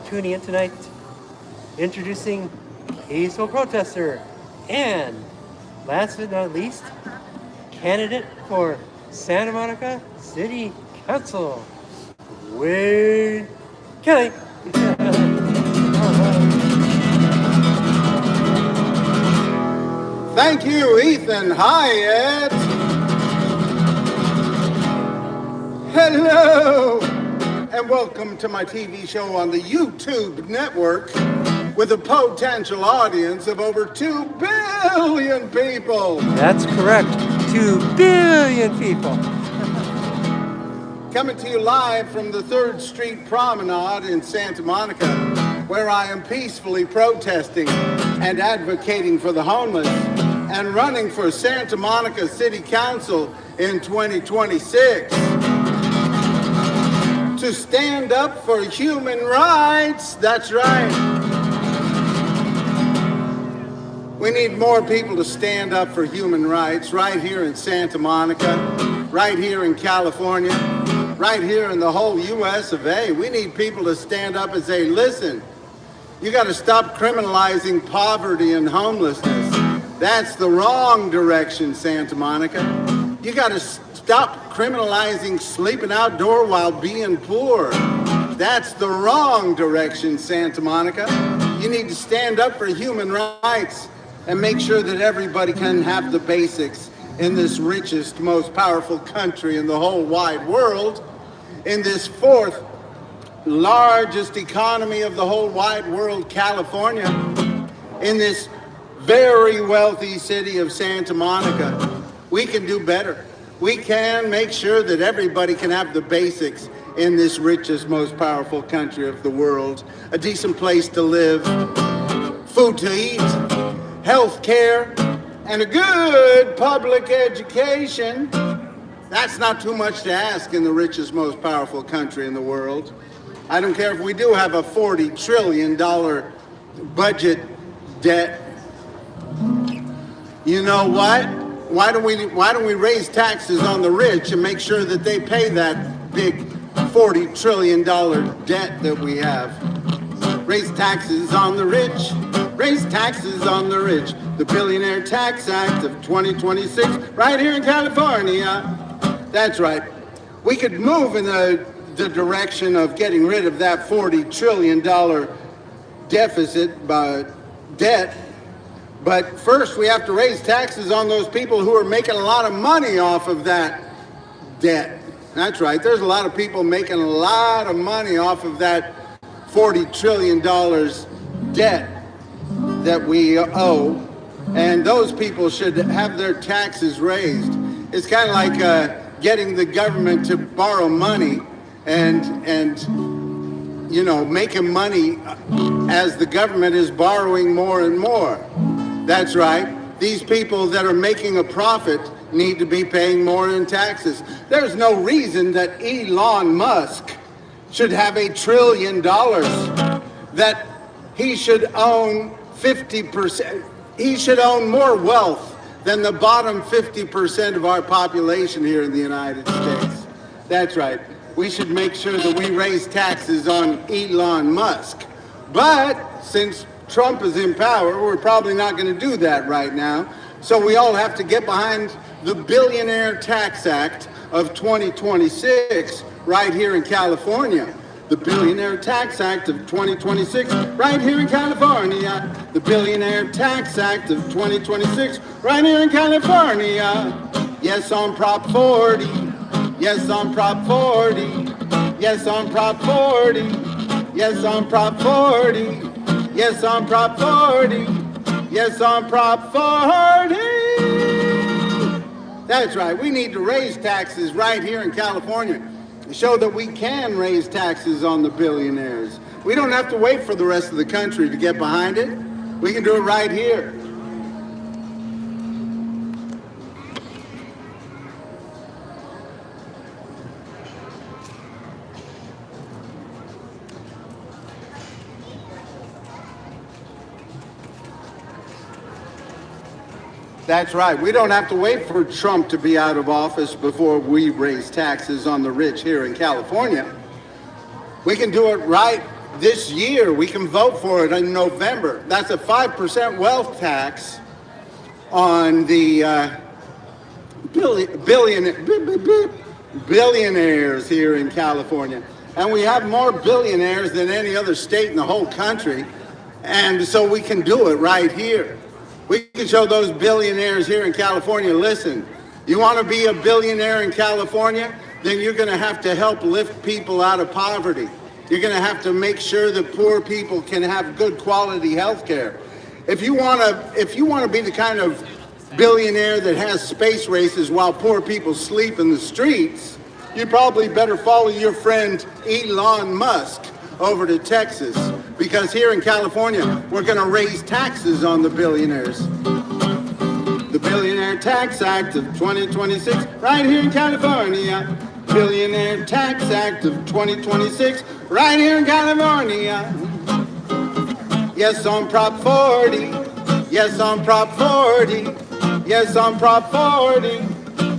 tuning in tonight. Introducing peaceful protester and, last but not least, candidate for Santa Monica City Council, Wade Kelley. Thank you, Ethan Hyatt. Hello, and welcome to my TV show on the YouTube network with a potential audience of over 2 billion people. That's correct, 2 billion people. Coming to you live from the 3rd Street Promenade in Santa Monica, where I am peacefully protesting and advocating for the homeless and running for Santa Monica City Council in 2026. To stand up for human rights, that's right. We need more people to stand up for human rights right here in Santa Monica, right here in California, right here in the whole US of A. We need people to stand up and say, listen, you got to stop criminalizing poverty and homelessness. That's the wrong direction, Santa Monica. You got to stop criminalizing sleeping outdoor while being poor. That's the wrong direction, Santa Monica. You need to stand up for human rights and make sure that everybody can have the basics in this richest, most powerful country in the whole wide world, in this 4th largest economy of the whole wide world, California, in this very wealthy city of Santa Monica. We can do better. We can make sure that everybody can have the basics in this richest, most powerful country of the world. A decent place to live, food to eat, health care, and a good public education. That's not too much to ask in the richest, most powerful country in the world. I don't care if we do have a $40 trillion budget debt. You know what? Why don't we raise taxes on the rich and make sure that they pay that big $40 trillion debt that we have? Raise taxes on the rich. Raise taxes on the rich. The Billionaire Tax Act of 2026, right here in California. That's right. We could move in the direction of getting rid of that $40 trillion deficit by debt. But first, we have to raise taxes on those people who are making a lot of money off of that debt. That's right. There's a lot of people making a lot of money off of that $40 trillion debt that we owe. And those people should have their taxes raised. It's kind of like getting the government to borrow money and you know, making money as the government is borrowing more and more. That's right. These people that are making a profit need to be paying more in taxes. There's no reason that Elon Musk should have $1 trillion, that he should own 50%. He should own more wealth than the bottom 50% of our population here in the United States. That's right. We should make sure that we raise taxes on Elon Musk. But since Trump is in power, we're probably not going to do that right now. So we all have to get behind the Billionaire Tax Act of 2026 right here in California. The Billionaire Tax Act of 2026 right here in California. The Billionaire Tax Act of 2026 right here in California. Yes, on Prop 40. Yes, on Prop 40. Yes, on Prop 40. Yes, on Prop 40. Yes, on Prop 40. Yes, on Prop 40. That's right. We need to raise taxes right here in California to show that we can raise taxes on the billionaires. We don't have to wait for the rest of the country to get behind it. We can do it right here. That's right. We don't have to wait for Trump to be out of office before we raise taxes on the rich here in California. We can do it right this year, we can vote for it in November. That's a 5% wealth tax on the billionaires here in California. And we have more billionaires than any other state in the whole country. And so we can do it right here. We can show those billionaires here in California, listen, you want to be a billionaire in California? Then you're going to have to help lift people out of poverty. You're going to have to make sure that poor people can have good quality health care. If you want to be the kind of billionaire that has space races while poor people sleep in the streets, you probably better follow your friend Elon Musk over to Texas, because here in California, we're going to raise taxes on the billionaires. The Billionaire Tax Act of 2026, right here in California. Billionaire Tax Act of 2026, right here in California. Yes, on Prop 40. Yes, on Prop 40. Yes, on Prop 40.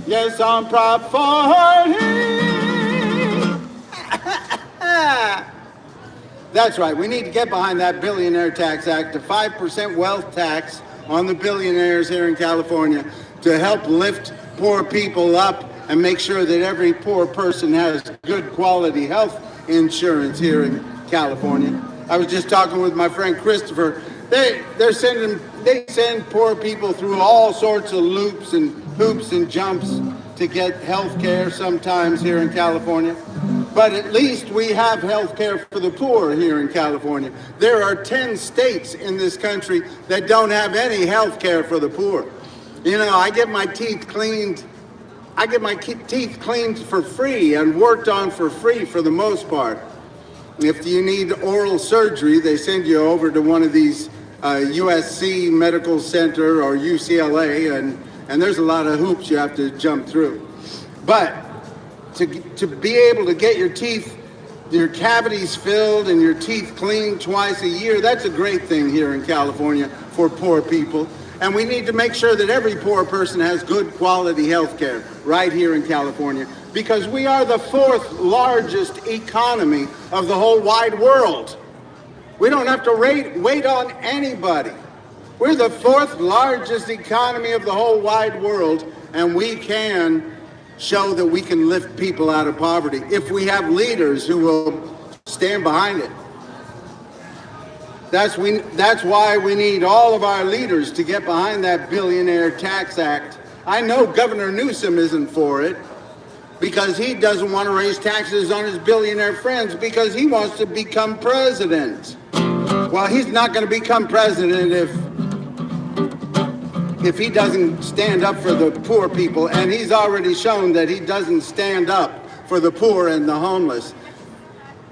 Yes, on Prop 40. That's right. We need to get behind that Billionaire Tax Act, a 5% wealth tax on the billionaires here in California to help lift poor people up and make sure that every poor person has good quality health insurance here in California. I was just talking with my friend Christopher. They send poor people through all sorts of loops and hoops and jumps to get health care sometimes here in California. But at least we have health care for the poor here in California. There are 10 states in this country that don't have any health care for the poor. You know, I get my teeth cleaned for free and worked on for free for the most part. If you need oral surgery, they send you over to one of these USC Medical Center or UCLA, and there's a lot of hoops you have to jump through. But to be able to get your cavities filled and your teeth cleaned twice a year, that's a great thing here in California for poor people. And we need to make sure that every poor person has good quality health care right here in California, because we are the 4th largest economy of the whole wide world. We don't have to wait on anybody. We're the 4th largest economy of the whole wide world, and we can show that we can lift people out of poverty if we have leaders who will stand behind it. That's why we need all of our leaders to get behind that Billionaire Tax Act. I know Governor Newsom isn't for it because he doesn't want to raise taxes on his billionaire friends because he wants to become president. Well, he's not going to become president if he doesn't stand up for the poor people, and he's already shown that he doesn't stand up for the poor and the homeless.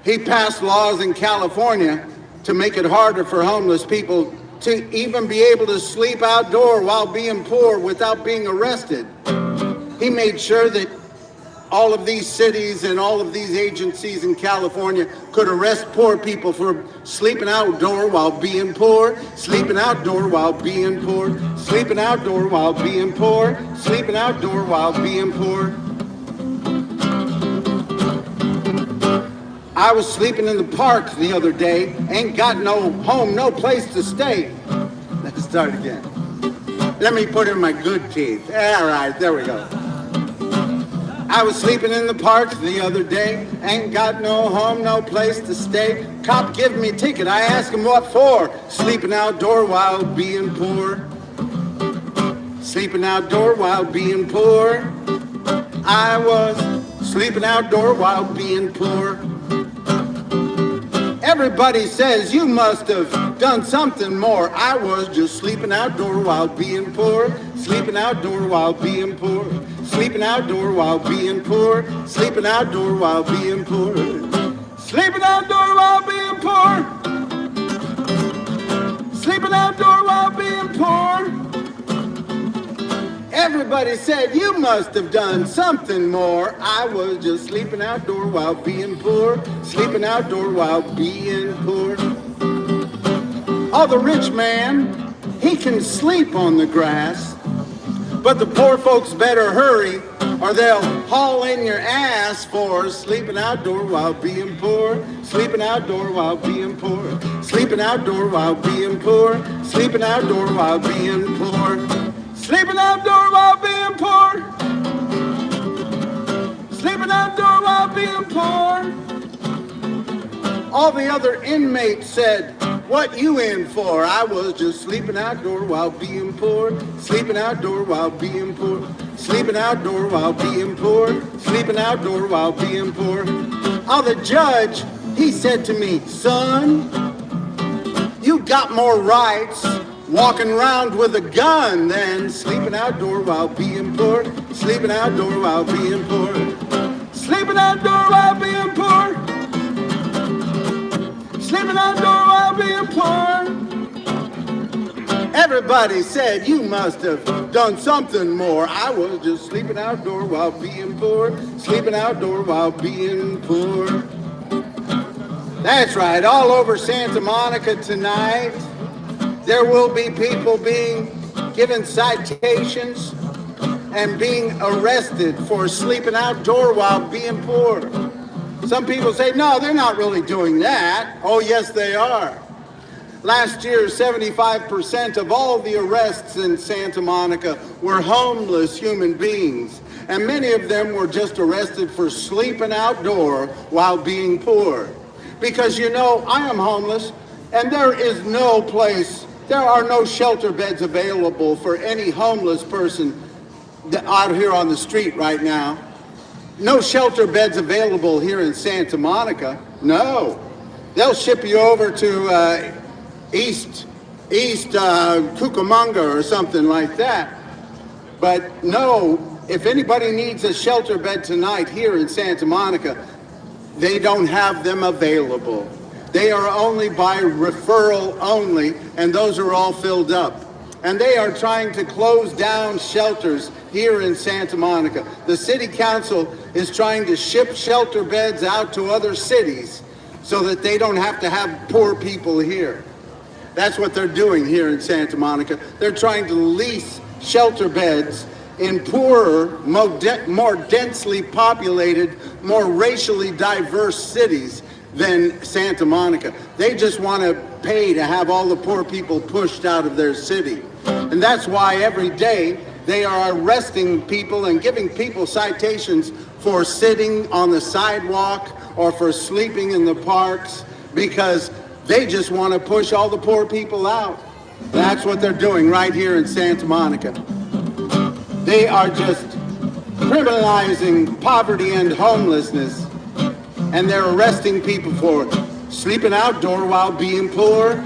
He passed laws in California to make it harder for homeless people to even be able to sleep outdoor while being poor without being arrested. He made sure that all of these cities and all of these agencies in California could arrest poor people for sleeping outdoor while being poor, sleeping outdoor while being poor, sleeping outdoor while being poor, sleeping outdoor while being poor. I was sleeping in the park the other day, ain't got no home, no place to stay. Let's start again. Let me put in my good teeth. All right, there we go. I was sleeping in the park the other day, ain't got no home, no place to stay. Cop give me a ticket, I ask him what for. Sleeping outdoor while being poor. Sleeping outdoor while being poor. I was sleeping outdoor while being poor. Everybody says you must have done something more. I was just sleeping outdoor while being poor. Sleeping outdoor while being poor. Sleeping outdoor while being poor. Sleeping outdoor while being poor. Sleeping outdoor while being poor. Sleeping outdoor while being poor. Everybody said you must have done something more. I was just sleeping outdoor while being poor. Sleeping outdoor while being poor. Oh, the rich man, he can sleep on the grass, but the poor folks better hurry or they'll haul in your ass for sleeping outdoor while being poor, sleeping outdoor while being poor, sleeping outdoor while being poor, sleeping outdoor while being poor, sleeping outdoor while being poor, sleeping outdoor while being poor. All the other inmates said, "What you in for?" I was just sleeping outdoor while being poor, sleeping outdoor while being poor, sleeping outdoor while being poor, sleeping outdoor while being poor. Oh, the judge, he said to me, "Son, you got more rights walking around with a gun than sleeping outdoor while being poor, sleeping outdoor while being poor, sleeping outdoor while being poor, sleeping outdoor while being poor." Everybody said, "You must have done something more." I was just sleeping outdoor while being poor, sleeping outdoor while being poor. That's right, all over Santa Monica tonight, there will be people being given citations and being arrested for sleeping outdoor while being poor. Some people say, no, they're not really doing that. Oh, yes, they are. Last year, 75% of all the arrests in Santa Monica were homeless human beings, and many of them were just arrested for sleeping outdoor while being poor. Because, you know, I am homeless, and there is no place, there are no shelter beds available for any homeless person out here on the street right now. No shelter beds available here in Santa Monica. No. They'll ship you over to East Cucamonga or something like that. But no, if anybody needs a shelter bed tonight here in Santa Monica, they don't have them available. They are only by referral only, and those are all filled up. And they are trying to close down shelters here in Santa Monica. The city council is trying to ship shelter beds out to other cities so that they don't have to have poor people here. That's what they're doing here in Santa Monica. They're trying to lease shelter beds in poorer, more densely populated, more racially diverse cities than Santa Monica. They just want to pay to have all the poor people pushed out of their city. And that's why every day they are arresting people and giving people citations for sitting on the sidewalk or for sleeping in the parks, because they just want to push all the poor people out. That's what they're doing right here in Santa Monica. They are just criminalizing poverty and homelessness, and they're arresting people for sleeping outdoor while being poor,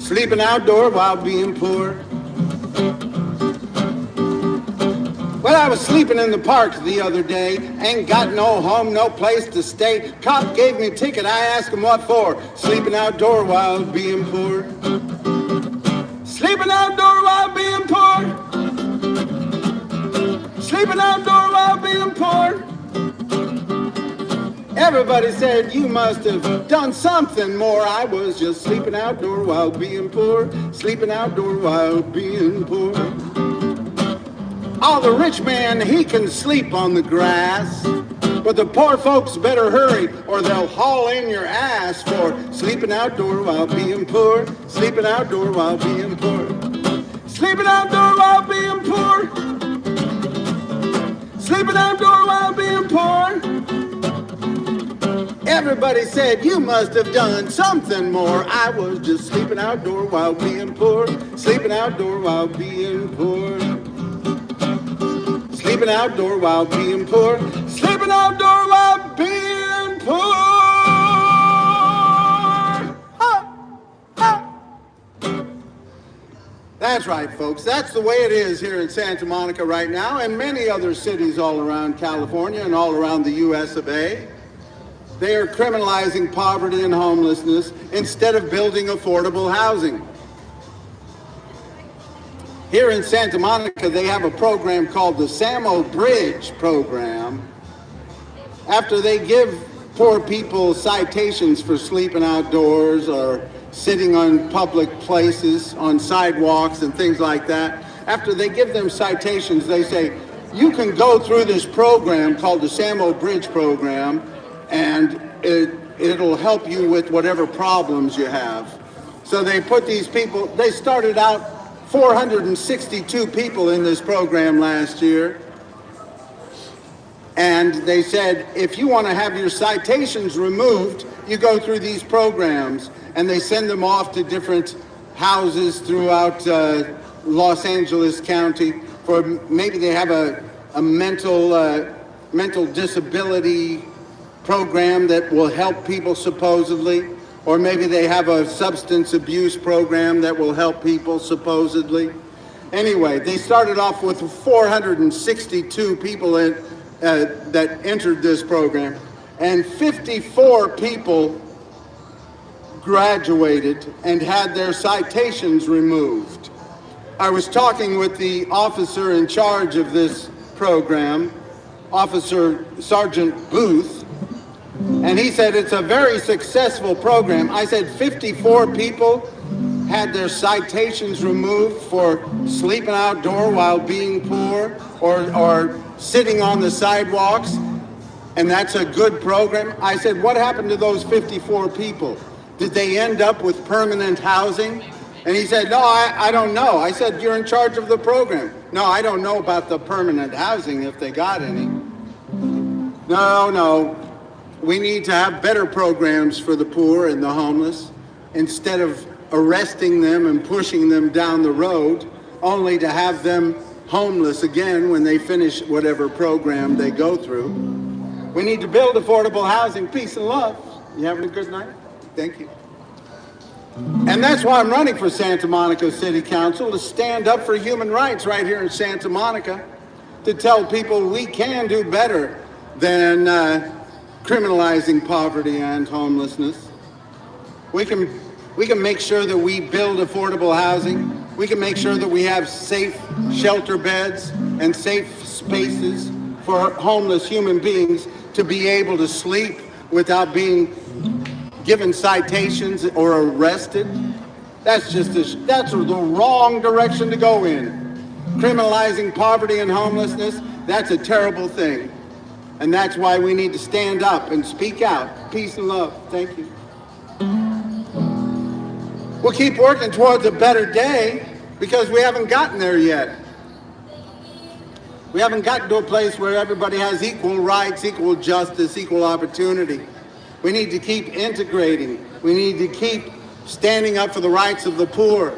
sleeping outdoor while being poor. Well, I was sleeping in the park the other day, ain't got no home, no place to stay. Cop gave me a ticket, I asked him what for. Sleeping outdoor while being poor. Sleeping outdoor while being poor. Sleeping outdoor while being poor. Everybody said, you must have done something more. I was just sleeping outdoor while being poor, sleeping outdoor while being poor. Oh, the rich man, he can sleep on the grass, but the poor folks better hurry or they'll haul in your ass for sleeping outdoor while being poor, sleeping outdoor while being poor, sleeping outdoor while being poor, sleeping outdoor while being poor. Everybody said, you must have done something more. I was just sleeping outdoor while being poor, sleeping outdoor while being poor, sleeping outdoor while being poor, sleeping outdoor while being poor. Ha! Ha! That's right, folks. That's the way it is here in Santa Monica right now, and many other cities all around California and all around the US of A. They are criminalizing poverty and homelessness instead of building affordable housing. Here in Santa Monica, they have a program called the Samo Bridge program. After they give poor people citations for sleeping outdoors or sitting on public places, on sidewalks and things like that, after they give them citations, they say, you can go through this program called the Samo Bridge program, and it'll help you with whatever problems you have. So they put these people, they started out 462 people in this program last year. And they said, if you want to have your citations removed, you go through these programs. And they send them off to different houses throughout Los Angeles County for maybe they have a mental disability program that will help people supposedly. Or maybe they have a substance abuse program that will help people supposedly. Anyway, they started off with 462 people that entered this program, and 54 people graduated and had their citations removed. I was talking with the officer in charge of this program, Officer Sergeant Booth, and he said it's a very successful program. I said 54 people had their citations removed for sleeping outdoor while being poor or sitting on the sidewalks, and that's a good program. I said, what happened to those 54 people? Did they end up with permanent housing? And he said, no, I don't know. I said, you're in charge of the program. No, I don't know about the permanent housing if they got any. No. We need to have better programs for the poor and the homeless instead of arresting them and pushing them down the road only to have them homeless again when they finish whatever program they go through. We need to build affordable housing. Peace and love. You having a good night? Thank you. And that's why I'm running for Santa Monica City Council, to stand up for human rights right here in Santa Monica, to tell people we can do better than criminalizing poverty and homelessness. We can make sure that we build affordable housing. We can make sure that we have safe shelter beds and safe spaces for homeless human beings to be able to sleep without being given citations or arrested. That's the wrong direction to go in. Criminalizing poverty and homelessness, that's a terrible thing. And that's why we need to stand up and speak out. Peace and love. Thank you. We'll keep working towards a better day because we haven't gotten there yet. We haven't gotten to a place where everybody has equal rights, equal justice, equal opportunity. We need to keep integrating. We need to keep standing up for the rights of the poor.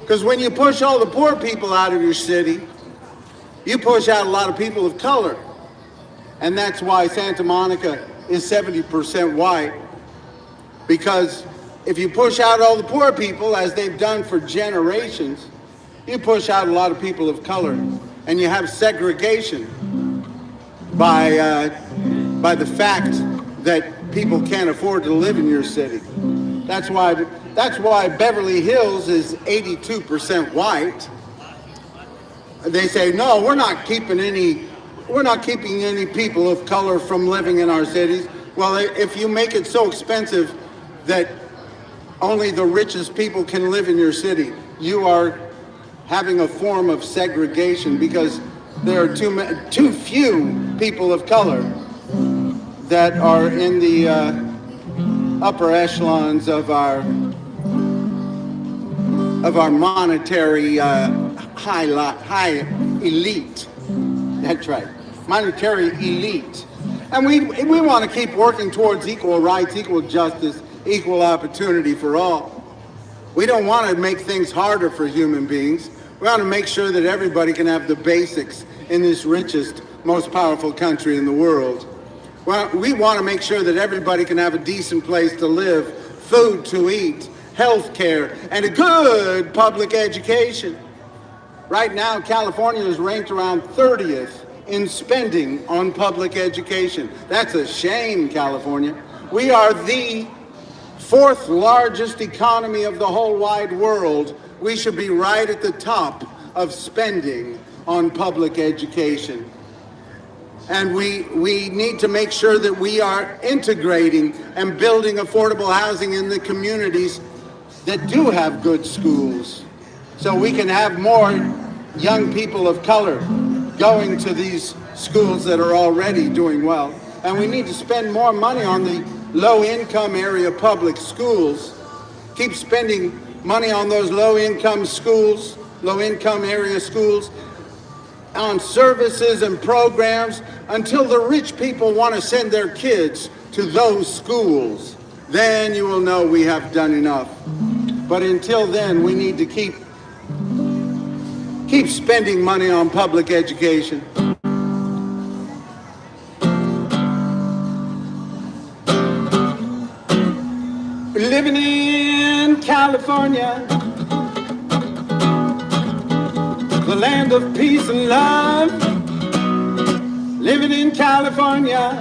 Because when you push all the poor people out of your city, you push out a lot of people of color. And that's why Santa Monica is 70% white. Because if you push out all the poor people, as they've done for generations, you push out a lot of people of color. And you have segregation by the fact that people can't afford to live in your city. That's why Beverly Hills is 82% white. They say, no, we're not keeping any people of color from living in our cities. Well, if you make it so expensive that only the richest people can live in your city, you are having a form of segregation because there are too few people of color that are in the upper echelons of our monetary high elite. That's right, monetary elite. And we want to keep working towards equal rights, equal justice, equal opportunity for all. We don't want to make things harder for human beings. We want to make sure that everybody can have the basics in this richest, most powerful country in the world. Well, we want to make sure that everybody can have a decent place to live, food to eat, health care, and a good public education. Right now, California is ranked around 30th in spending on public education. That's a shame, California. We are the 4th largest economy of the whole wide world. We should be right at the top of spending on public education. And we need to make sure that we are integrating and building affordable housing in the communities that do have good schools, so we can have more young people of color going to these schools that are already doing well. And we need to spend more money on the low-income area public schools. Keep spending money on those low-income schools, low-income area schools, on services and programs until the rich people want to send their kids to those schools. Then you will know we have done enough. But until then, we need to keep spending money on public education. Living in California, the land of peace and love. Living in California,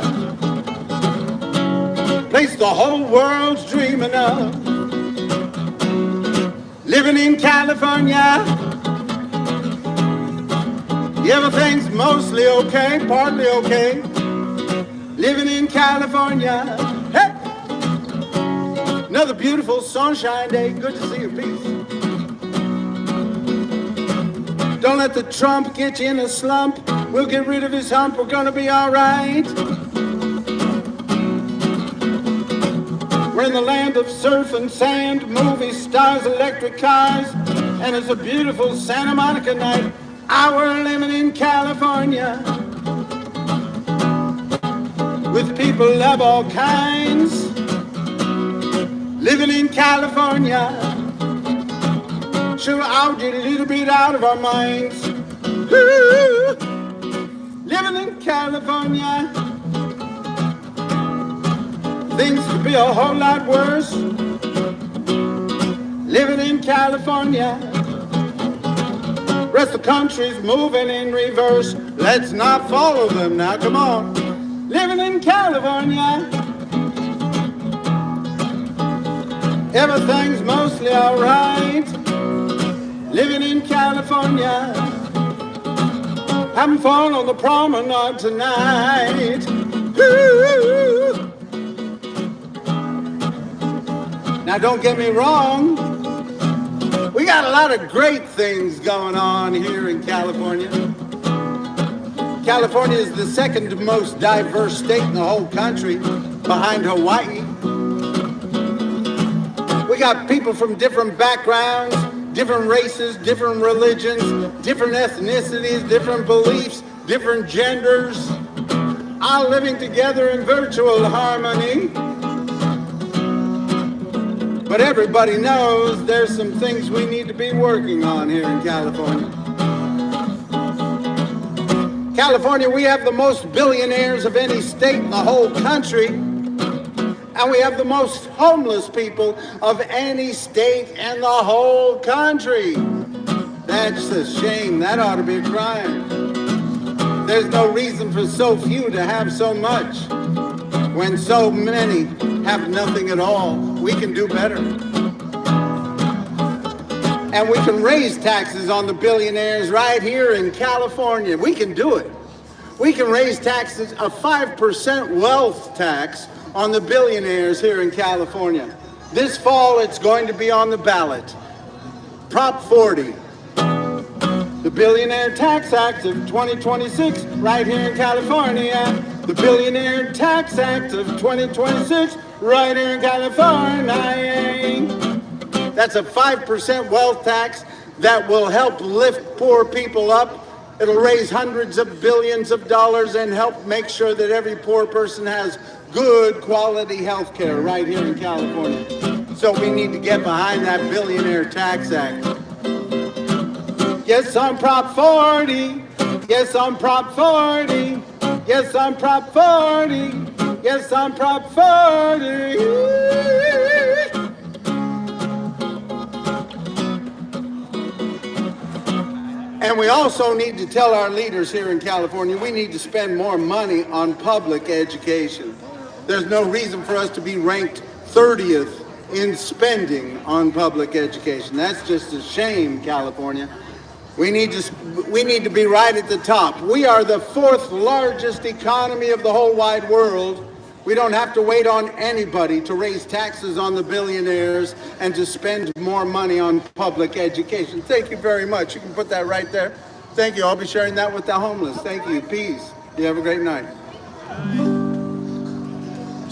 place the whole world's dreaming of. Living in California, everything's mostly okay, partly okay. Living in California, hey! Another beautiful sunshine day, good to see you, peace. Don't let the Trump get you in a slump. We'll get rid of his hump, we're gonna be all right. We're in the land of surf and sand, movie stars, electric cars, and it's a beautiful Santa Monica night. We're living in California with people of all kinds. Living in California, sure I'll get a little bit out of our minds. Ooh, living in California, things could be a whole lot worse. Living in California, rest of the country's moving in reverse. Let's not follow them now, come on. Living in California, everything's mostly all right. Living in California, having fun on the promenade tonight. Ooh. Now don't get me wrong, we got a lot of great things going on here in California. California is the second most diverse state in the whole country, behind Hawaii. We got people from different backgrounds, different races, different religions, different ethnicities, different beliefs, different genders, all living together in virtual harmony. But everybody knows there's some things we need to be working on here in California. California, we have the most billionaires of any state in the whole country. And we have the most homeless people of any state in the whole country. That's a shame. That ought to be a crime. There's no reason for so few to have so much when so many have nothing at all. We can do better. And we can raise taxes on the billionaires right here in California. We can do it. We can raise taxes, a 5% wealth tax on the billionaires here in California. This fall, it's going to be on the ballot. Prop 40, the Billionaire Tax Act of 2026, right here in California. The Billionaire Tax Act of 2026, right here in California. That's a 5% wealth tax that will help lift poor people up. It'll raise hundreds of billions of dollars and help make sure that every poor person has good quality health care right here in California. So we need to get behind that Billionaire Tax Act. Yes, I'm Prop 40. Yes, I'm Prop 40. Yes, I'm Prop 40. Yes, I'm Prop 40. And we also need to tell our leaders here in California, we need to spend more money on public education. There's no reason for us to be ranked 30th in spending on public education. That's just a shame, California. We need to be right at the top. We are the 4th largest economy of the whole wide world. We don't have to wait on anybody to raise taxes on the billionaires and to spend more money on public education. Thank you very much. You can put that right there. Thank you. I'll be sharing that with the homeless. Thank you. Peace. You have a great night.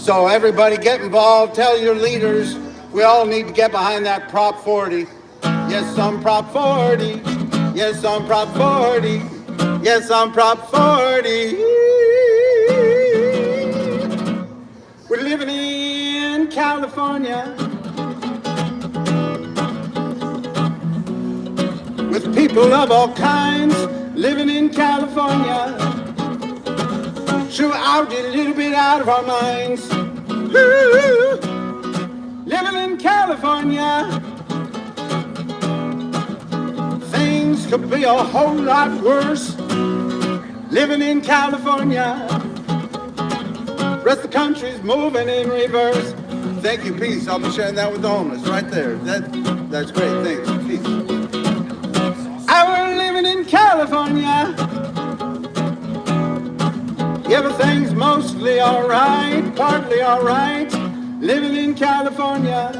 So everybody get involved. Tell your leaders. We all need to get behind that Prop 40. Yes, I'm Prop 40. Yes, I'm Prop 40. Yes, I'm Prop 40. We're living in California with people of all kinds living in California. Sure, out a little bit out of our minds. Ooh, living in California. Things could be a whole lot worse. Living in California. Rest of the country's moving in reverse. Thank you, peace. I'll be sharing that with the homeless right there. That's great. Thanks. Peace. We're living in California. Everything's mostly alright, partly alright. Living in California.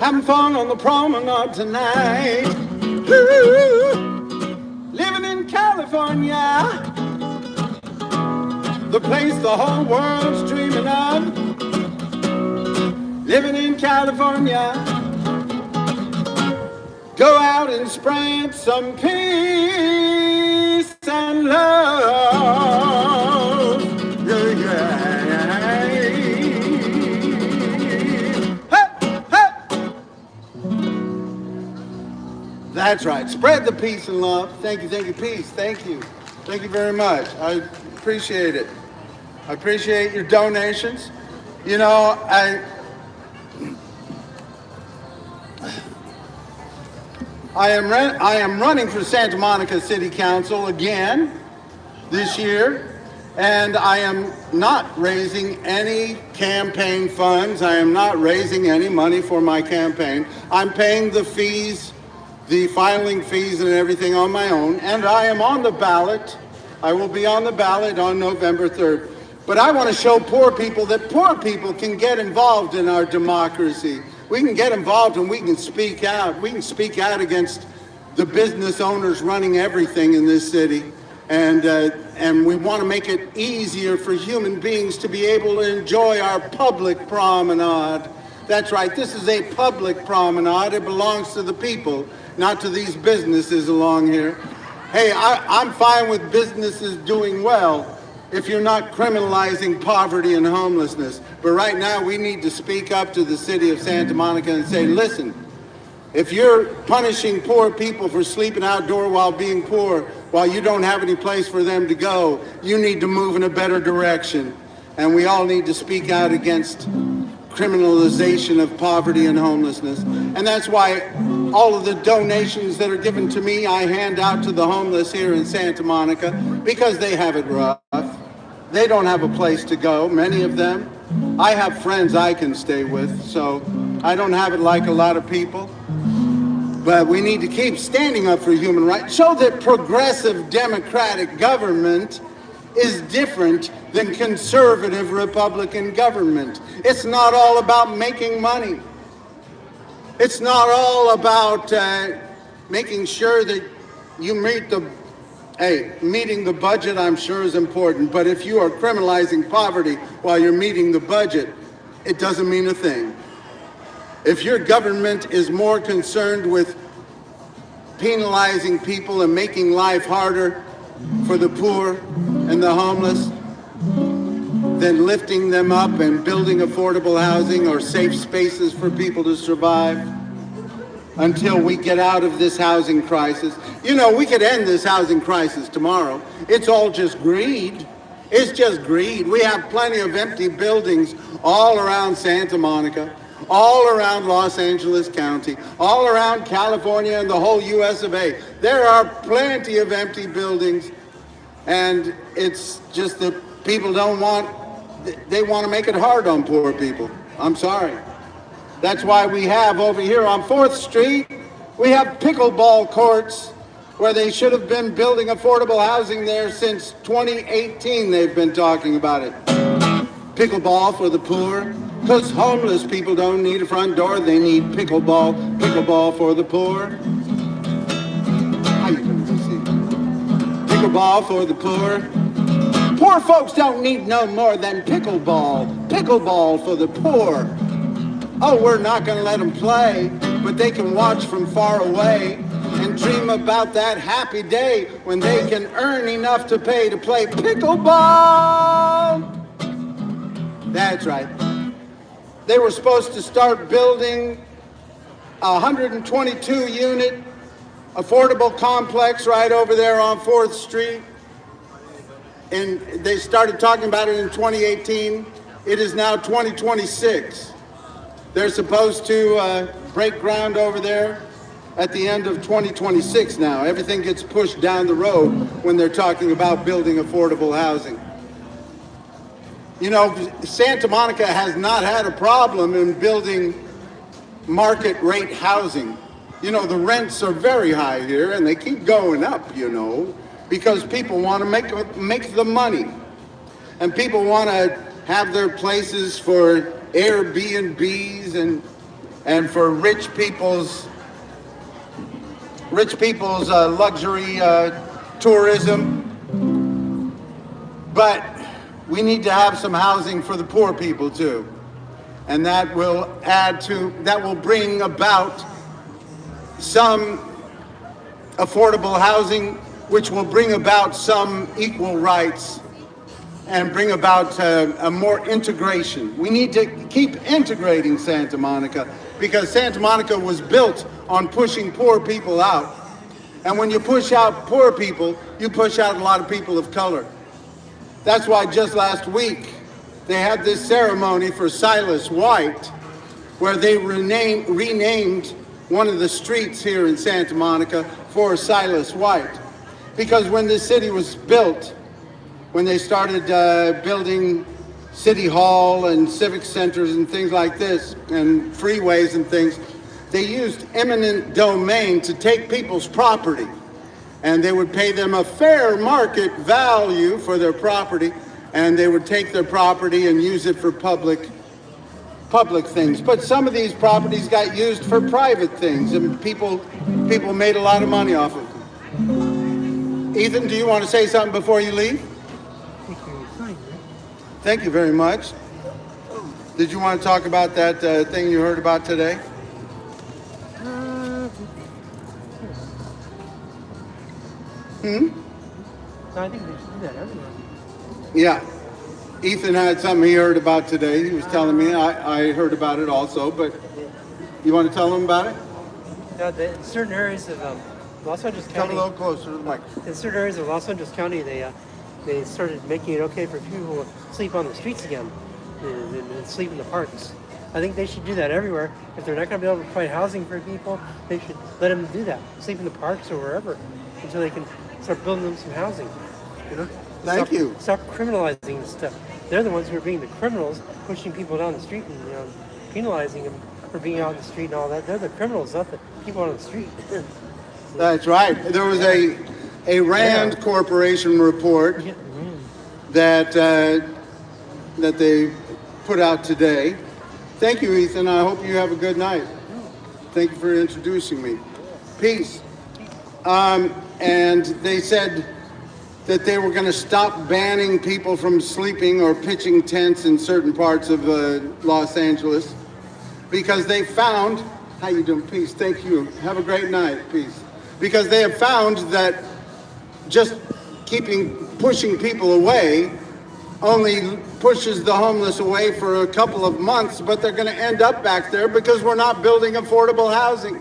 Having fun on the promenade tonight. Ooh, living in California. The place the whole world's dreaming of. Living in California. Go out and spread some peace and love. Yeah, yeah. Hey, hey. That's right. Spread the peace and love. Thank you, peace. Thank you. Thank you very much. I appreciate it. I appreciate your donations. You know, I am running for Santa Monica City Council again this year, and I am not raising any campaign funds. I am not raising any money for my campaign. I'm paying the fees, the filing fees and everything on my own, and I am on the ballot. I will be on the ballot on November 3rd. But I want to show poor people that poor people can get involved in our democracy. We can get involved and we can speak out. We can speak out against the business owners running everything in this city. And we want to make it easier for human beings to be able to enjoy our public promenade. That's right, this is a public promenade. It belongs to the people, not to these businesses along here. Hey, I'm fine with businesses doing well if you're not criminalizing poverty and homelessness. But right now, we need to speak up to the city of Santa Monica and say, listen, if you're punishing poor people for sleeping outdoor while being poor, while you don't have any place for them to go, you need to move in a better direction. And we all need to speak out against criminalization of poverty and homelessness. And that's why all of the donations that are given to me, I hand out to the homeless here in Santa Monica, because they have it rough. They don't have a place to go, many of them. I have friends I can stay with, so I don't have it like a lot of people. But we need to keep standing up for human rights. Show that progressive democratic government is different than conservative Republican government. It's not all about making money. It's not all about making sure that you meet the meeting the budget, I'm sure, is important, but if you are criminalizing poverty while you're meeting the budget, it doesn't mean a thing. If your government is more concerned with penalizing people and making life harder for the poor and the homeless than lifting them up and building affordable housing or safe spaces for people to survive until we get out of this housing crisis. You know, we could end this housing crisis tomorrow. It's all just greed. It's just greed. We have plenty of empty buildings all around Santa Monica, all around Los Angeles County, all around California and the whole US of A. There are plenty of empty buildings, and it's just that people don't want, they want to make it hard on poor people. I'm sorry. That's why we have over here on 4th Street, we have pickleball courts where they should have been building affordable housing there since 2018. They've been talking about it. Pickleball for the poor, because homeless people don't need a front door. They need pickleball for the poor. How you doing? pickleball for the poor. Poor folks don't need no more than pickleball. Pickleball for the poor. Oh, we're not going to let them play, but they can watch from far away and dream about that happy day when they can earn enough to pay to play pickleball. That's right. They were supposed to start building a 122-unit affordable complex right over there on 4th Street. And they started talking about it in 2018. It is now 2026. They're supposed to break ground over there at the end of 2026 now. Everything gets pushed down the road when they're talking about building affordable housing. You know, Santa Monica has not had a problem in building market rate housing. You know, the rents are very high here and they keep going up, you know, because people want to make the money. And people want to have their places for Airbnbs and for rich people's luxury tourism. But we need to have some housing for the poor people too. And that will bring about some affordable housing, which will bring about some equal rights and bring about a more integration. We need to keep integrating Santa Monica because Santa Monica was built on pushing poor people out. And when you push out poor people, you push out a lot of people of color. That's why just last week they had this ceremony for Silas White where they renamed one of the streets here in Santa Monica for Silas White. Because when this city was built, when they started building City Hall and civic centers and things like this, and freeways and things, they used eminent domain to take people's property. And they would pay them a fair market value for their property, and they would take their property and use it for public things. But some of these properties got used for private things, and people made a lot of money off of them. Ethan, do you want to say something before you leave? Thank you very much. Did you want to talk about that thing you heard about today? No, I think they should do that everywhere. Yeah. Ethan had something he heard about today. He was telling me. I heard about it also, but you want to tell him about it? In certain areas of Los Angeles County. Come a little closer to the mic. In certain areas of Los Angeles County, they started making it okay for people to sleep on the streets again and sleep in the parks. I think they should do that everywhere. If they're not going to be able to provide housing for people, they should let them do that. Sleep in the parks or wherever until they can start building them some housing. You know? Thank you. Stop criminalizing this stuff. They're the ones who are being the criminals, pushing people down the street and penalizing them for being out in the street and all that. They're the criminals, not the people on the street. That's right. There was a Rand Corporation report that they put out today. Thank you, Ethan. I hope you have a good night. Thank you for introducing me. Peace. And they said that they were going to stop banning people from sleeping or pitching tents in certain parts of Los Angeles because they found, how you doing? Peace. Thank you. Have a great night. Peace. Because they have found that just pushing people away only pushes the homeless away for a couple of months, but they're going to end up back there because we're not building affordable housing.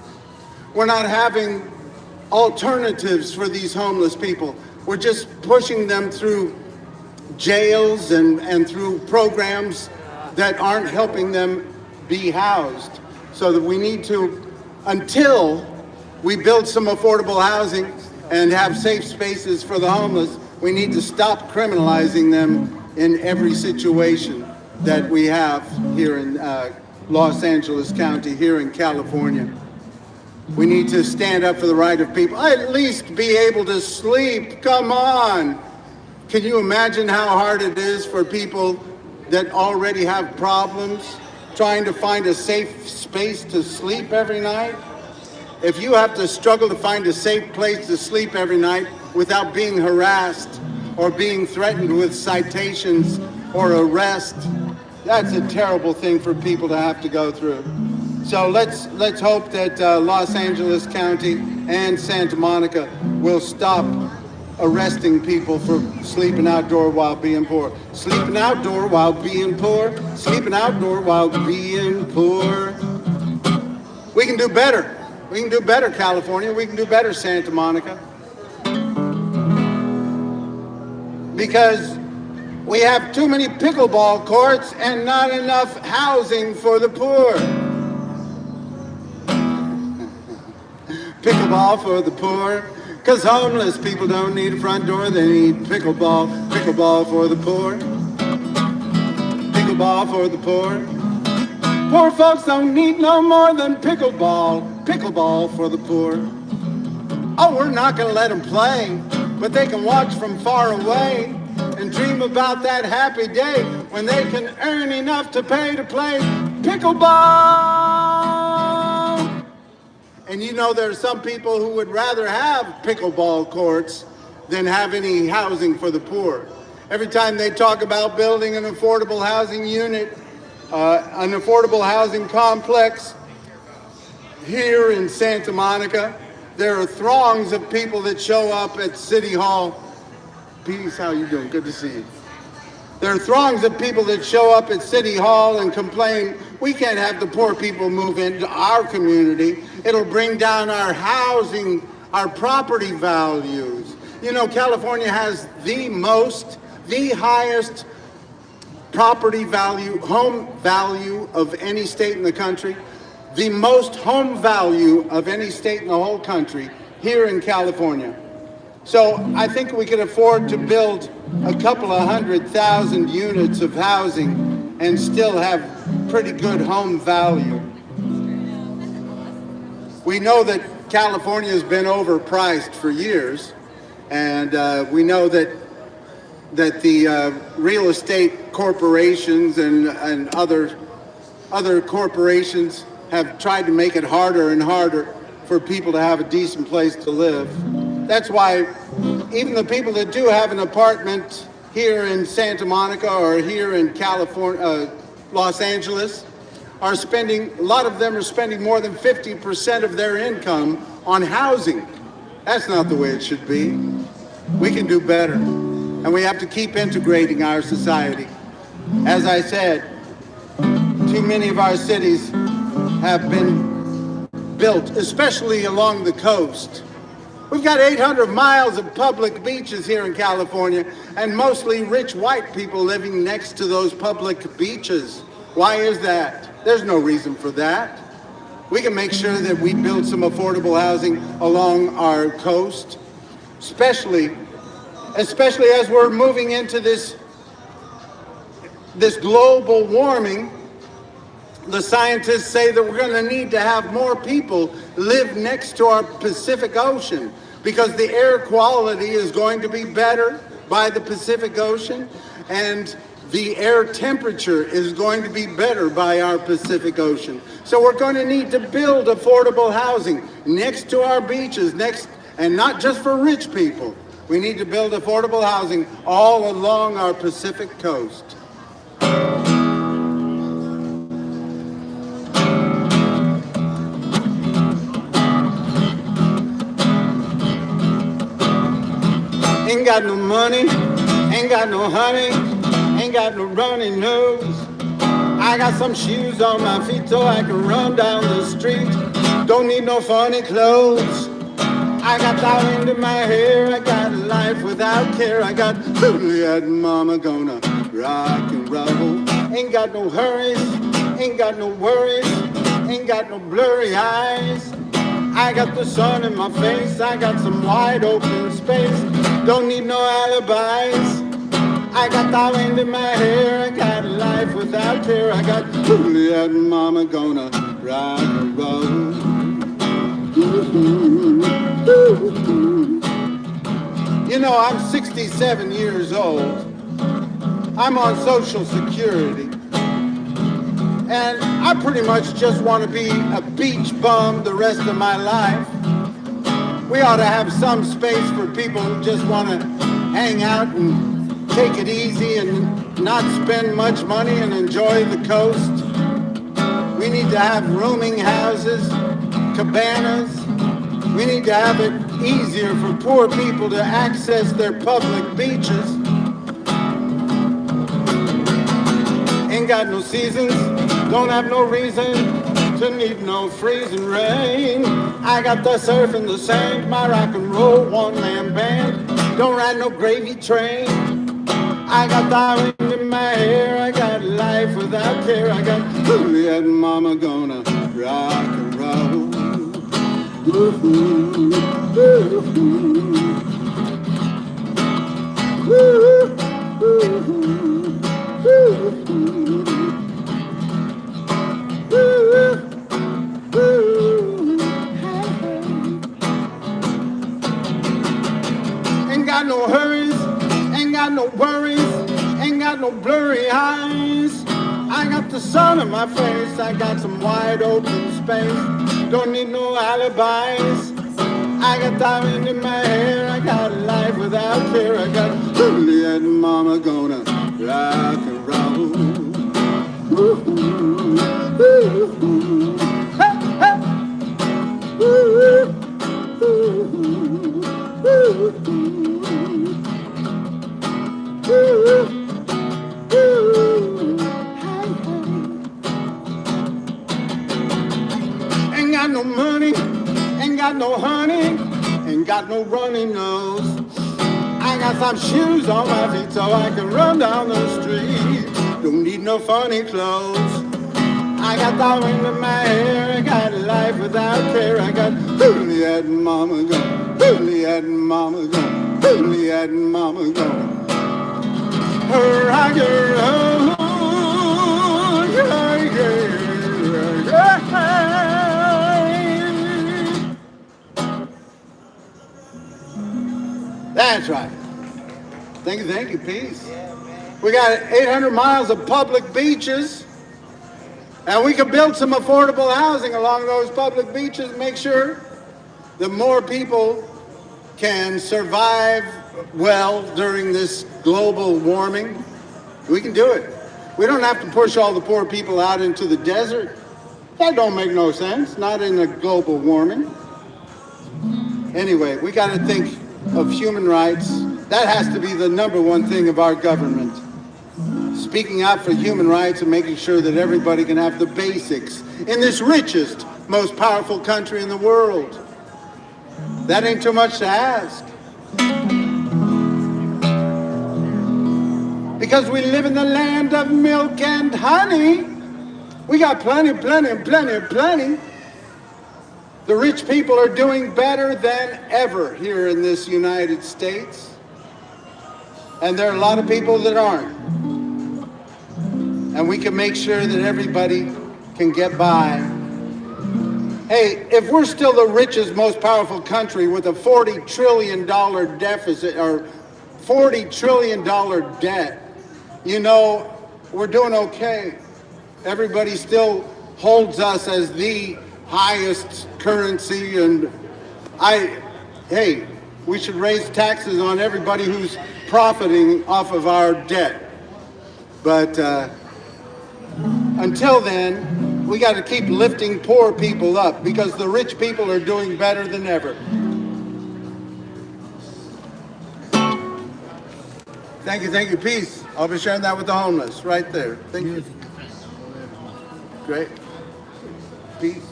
We're not having alternatives for these homeless people. We're just pushing them through jails and through programs that aren't helping them be housed. So that we need to, until we build some affordable housing and have safe spaces for the homeless, we need to stop criminalizing them in every situation that we have here in Los Angeles County, here in California. We need to stand up for the right of people. At least be able to sleep. Come on. Can you imagine how hard it is for people that already have problems trying to find a safe space to sleep every night? If you have to struggle to find a safe place to sleep every night, without being harassed or being threatened with citations or arrest. That's a terrible thing for people to have to go through. So let's hope that Los Angeles County and Santa Monica will stop arresting people for sleeping outdoor while being poor. Sleeping outdoor while being poor. Sleeping outdoor while being poor. We can do better. We can do better, California. We can do better, Santa Monica. Because we have too many pickleball courts and not enough housing for the poor. Pickleball for the poor. Because homeless people don't need a front door, they need pickleball. Pickleball for the poor. Pickleball for the poor. Poor folks don't need no more than pickleball. Pickleball for the poor. Oh, we're not going to let them play, but they can watch from far away and dream about that happy day when they can earn enough to pay to play pickleball. And you know, there are some people who would rather have pickleball courts than have any housing for the poor. Every time they talk about building an affordable housing unit, an affordable housing complex here in Santa Monica, there are throngs of people that show up at City Hall. Peace, how you doing? Good to see you. There are throngs of people that show up at City Hall and complain, we can't have the poor people move into our community. It'll bring down our housing, our property values. You know, California has the highest property value, home value of any state in the country, the most home value of any state in the whole country here in California. So I think we can afford to build a couple of 100,000 units of housing and still have pretty good home value. We know that California has been overpriced for years, and we know that the real estate corporations and other corporations have tried to make it harder and harder for people to have a decent place to live. That's why even the people that do have an apartment here in Santa Monica or here in California, Los Angeles, a lot of them are spending more than 50% of their income on housing. That's not the way it should be. We can do better, and we have to keep integrating our society. As I said, too many of our cities have been built, especially along the coast. We've got 800 miles of public beaches here in California, and mostly rich white people living next to those public beaches. Why is that? There's no reason for that. We can make sure that we build some affordable housing along our coast, especially as we're moving into this global warming. The scientists say that we're going to need to have more people live next to our Pacific Ocean because the air quality is going to be better by the Pacific Ocean, and the air temperature is going to be better by our Pacific Ocean. So we're going to need to build affordable housing next to our beaches, and not just for rich people. We need to build affordable housing all along our Pacific coast. Ain't got no money, ain't got no honey, ain't got no runny nose. I got some shoes on my feet so I can run down the street. Don't need no funny clothes. I got diamond in my hair, I got a life without care. I got Juliet and Mama gonna rock and roll. Ain't got no hurries, ain't got no worries, ain't got no blurry eyes. I got the sun in my face, I got some wide open space. Don't need no alibis. I got the wind in my hair, I got a life without care. I got Juliet and Mama gonna rock and roll. You know, I'm 67 years old. I'm on Social Security. And I pretty much just want to be a beach bum the rest of my life. We ought to have some space for people who just want to hang out and take it easy and not spend much money and enjoy the coast. We need to have rooming houses, cabanas. We need to have it easier for poor people to access their public beaches. Ain't got no seasons, don't have no reason to need no freezing rain. I got the surf and the sand, my rock and roll one-man band. Don't ride no gravy train. I got the wind in my hair, I got life without care. I got Juliet and Mama gonna rock and roll. Ooh, ain't got no hurries, ain't got no worries, ain't got no blurry eyes. I got the sun in my face, I got some wide open space. Don't need no alibis. I got diamond in my hair, I got life without care. I got Juliet and Mama gonna rock and roll. Ooh, ooh, ooh. Hey, hey. Ooh, ooh, ooh, ooh, ooh. Ain't got no money, ain't got no honey, ain't got no runny nose. I got some shoes on my feet so I can run down the street. Don't need no funny clothes. I got the wind in my hair, I got life without care. I got Juliet and Mama gone, Juliet and Mama gone, Juliet and Mama gone. Rock and roll, yeah, yeah, yeah. That's right. Thank you, peace. We got 800 miles of public beaches, and we can build some affordable housing along those public beaches and make sure that more people can survive well during this global warming. We can do it. We don't have to push all the poor people out into the desert. That don't make no sense, not in a global warming. Anyway, we got to think of human rights. That has to be the number one thing of our government. Speaking out for human rights and making sure that everybody can have the basics in this richest, most powerful country in the world. That ain't too much to ask. Because we live in the land of milk and honey. We got plenty. The rich people are doing better than ever here in this United States. And there are a lot of people that aren't. And we can make sure that everybody can get by. Hey, if we're still the richest, most powerful country with a $40 trillion deficit, or $40 trillion debt, you know, we're doing okay. Everybody still holds us as the highest currency, and hey, we should raise taxes on everybody who's profiting off of our debt. But until then, we got to keep lifting poor people up because the rich people are doing better than ever. Thank you, peace. I'll be sharing that with the homeless right there. Thank you. Great. Peace.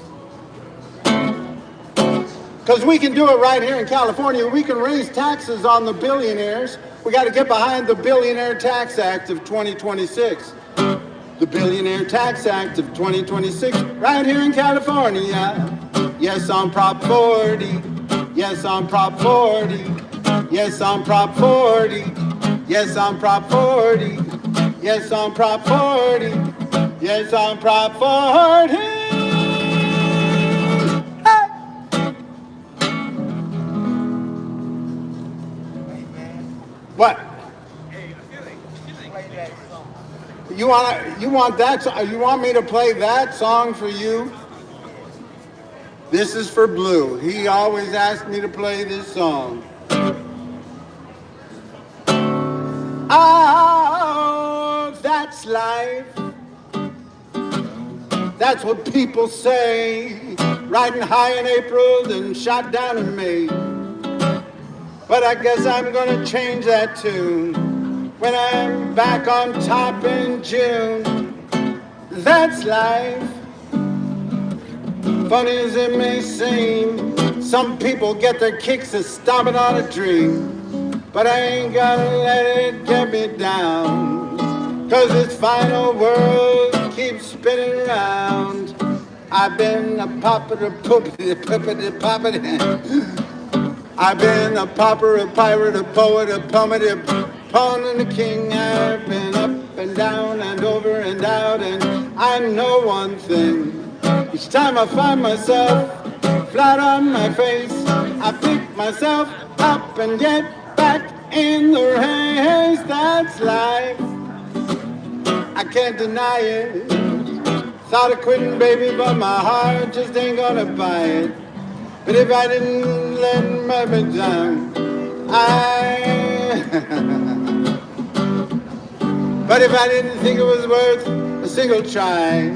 Because we can do it right here in California. We can raise taxes on the billionaires. We got to get behind the Billionaire Tax Act of 2026. The Billionaire Tax Act of 2026, right here in California. Yes, on Prop 40. Yes, on Prop 40. Yes, on Prop 40. Yes, on Prop 40. Yes, on Prop 40. Yes, on Prop 40. Hey! What? You want that? You want me to play that song for you? This is for Blue. He always asked me to play this song. Oh, that's life. That's what people say. Riding high in April, then shot down in May. But I guess I'm gonna change that tune when I'm back on top in June. That's life. Funny as it may seem, some people get their kicks of stomping on a dream. But I ain't gonna let it get me down, 'cause this final world keeps spinning around. I've been a poppity poopity poopity poppity. I've been a pauper, a pirate, a poet, a poet, a pawn and a king. I've been up and down and over and out, and I know one thing. Each time I find myself flat on my face, I pick myself up and get back in the race. That's life. I can't deny it. Thought of quitting, baby, but my heart just ain't gonna buy it. But if I didn't let my bed down, but if I didn't think it was worth a single try,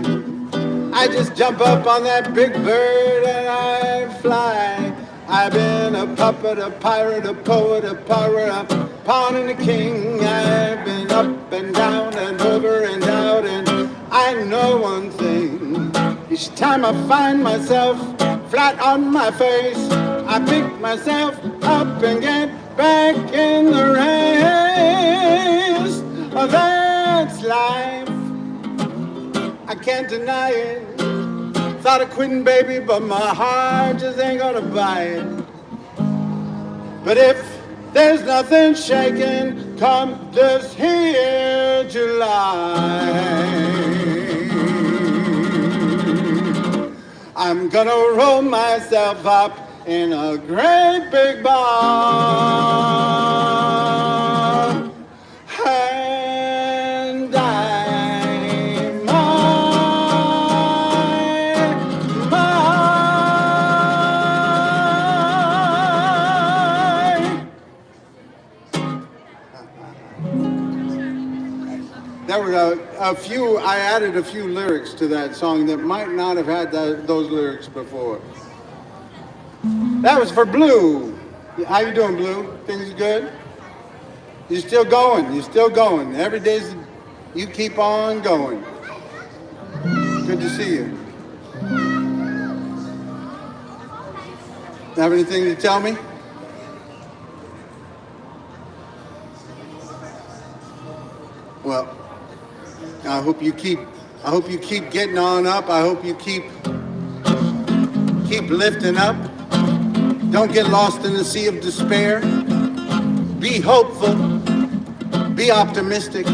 I just jump up on that big bird and I fly. I've been a puppet, a pirate, a poet, a pirate, a pawn and a king. I've been up and down and over and out, and I know one thing. Each time I find myself flat on my face, I pick myself up and get back in the race. Oh, that's life. I can't deny it. Thought of quitting, baby, but my heart just ain't gonna buy it. But if there's nothing shaking come this here July, I'm gonna roll myself up in a great big ball, and there were a few, I added a few lyrics to that song that might not have had those lyrics before. That was for Blue. How you doing, Blue? Things good? You're still going. You're still going. Every day's, you keep on going. Good to see you. Have anything to tell me? Well, I hope you keep getting on up. I hope you keep lifting up. Don't get lost in the sea of despair. Be hopeful. Be optimistic.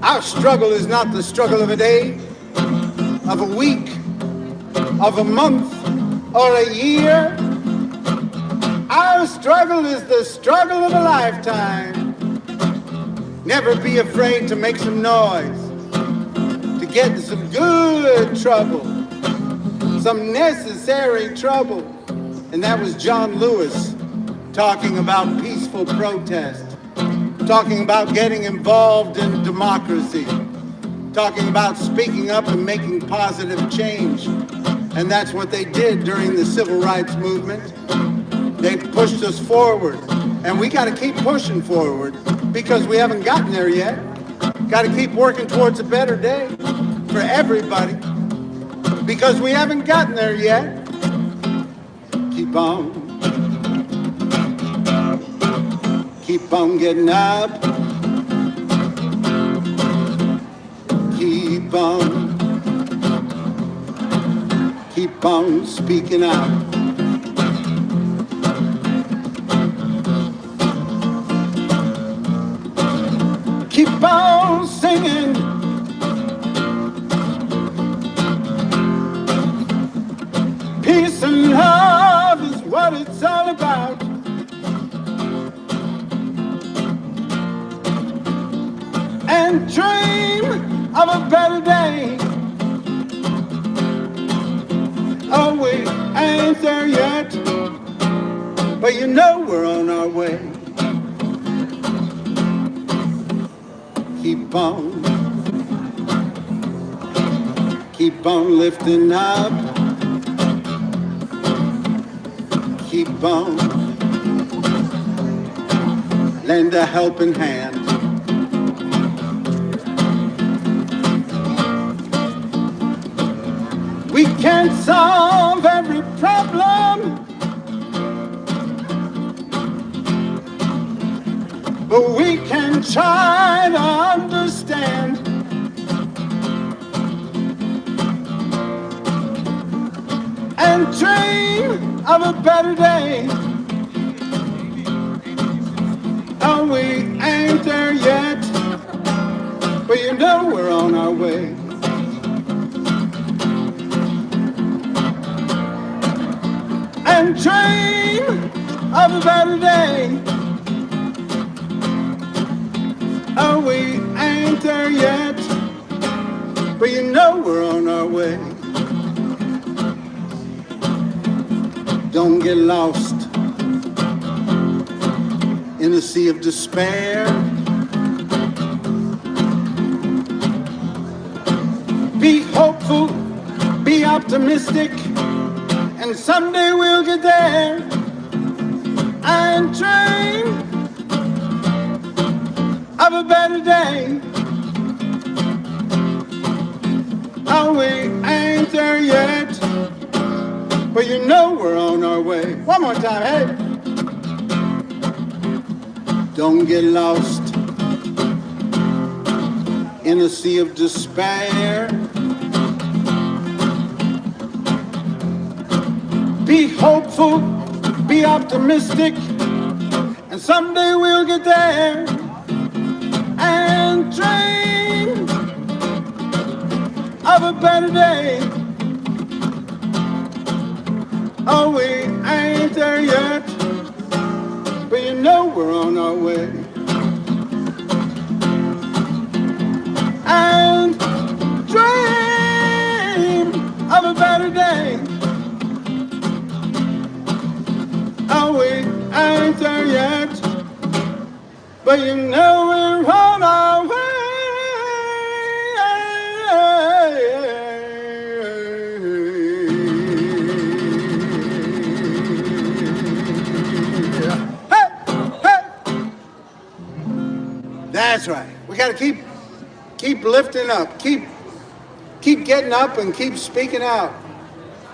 Our struggle is not the struggle of a day, of a week, of a month, or a year. Our struggle is the struggle of a lifetime. Never be afraid to make some noise, to get in some good trouble, some necessary trouble. And that was John Lewis talking about peaceful protest, talking about getting involved in democracy, talking about speaking up and making positive change. And that's what they did during the civil rights movement. They pushed us forward, and we got to keep pushing forward because we haven't gotten there yet. Got to keep working towards a better day for everybody because we haven't gotten there yet. Keep on getting up. Keep on speaking out. Keep on singing. Peace and love is what it's all about. And dream of a better day. Oh, we ain't there yet, but you know we're on our way. Keep on lifting up. Keep on, lend a helping hand. We can't solve every problem, but we can try to understand. And dream of a better day. Oh, we ain't there yet, but you know we're on our way. And dream of a better day. Oh, we ain't there yet, but you know we're on our way. Don't get lost in a sea of despair. Be hopeful, be optimistic, and someday we'll get there. And dream of a better day. Oh, we ain't there yet, but you know we're on our way. One more time, hey! Don't get lost in a sea of despair. Be hopeful, be optimistic, and someday we'll get there. And dream of a better day. Oh, we ain't there yet, but you know we're on our way. And dream of a better day. Oh, we ain't there yet, but you know we're on our way. That's right. We got to keep lifting up, keep getting up and keep speaking out,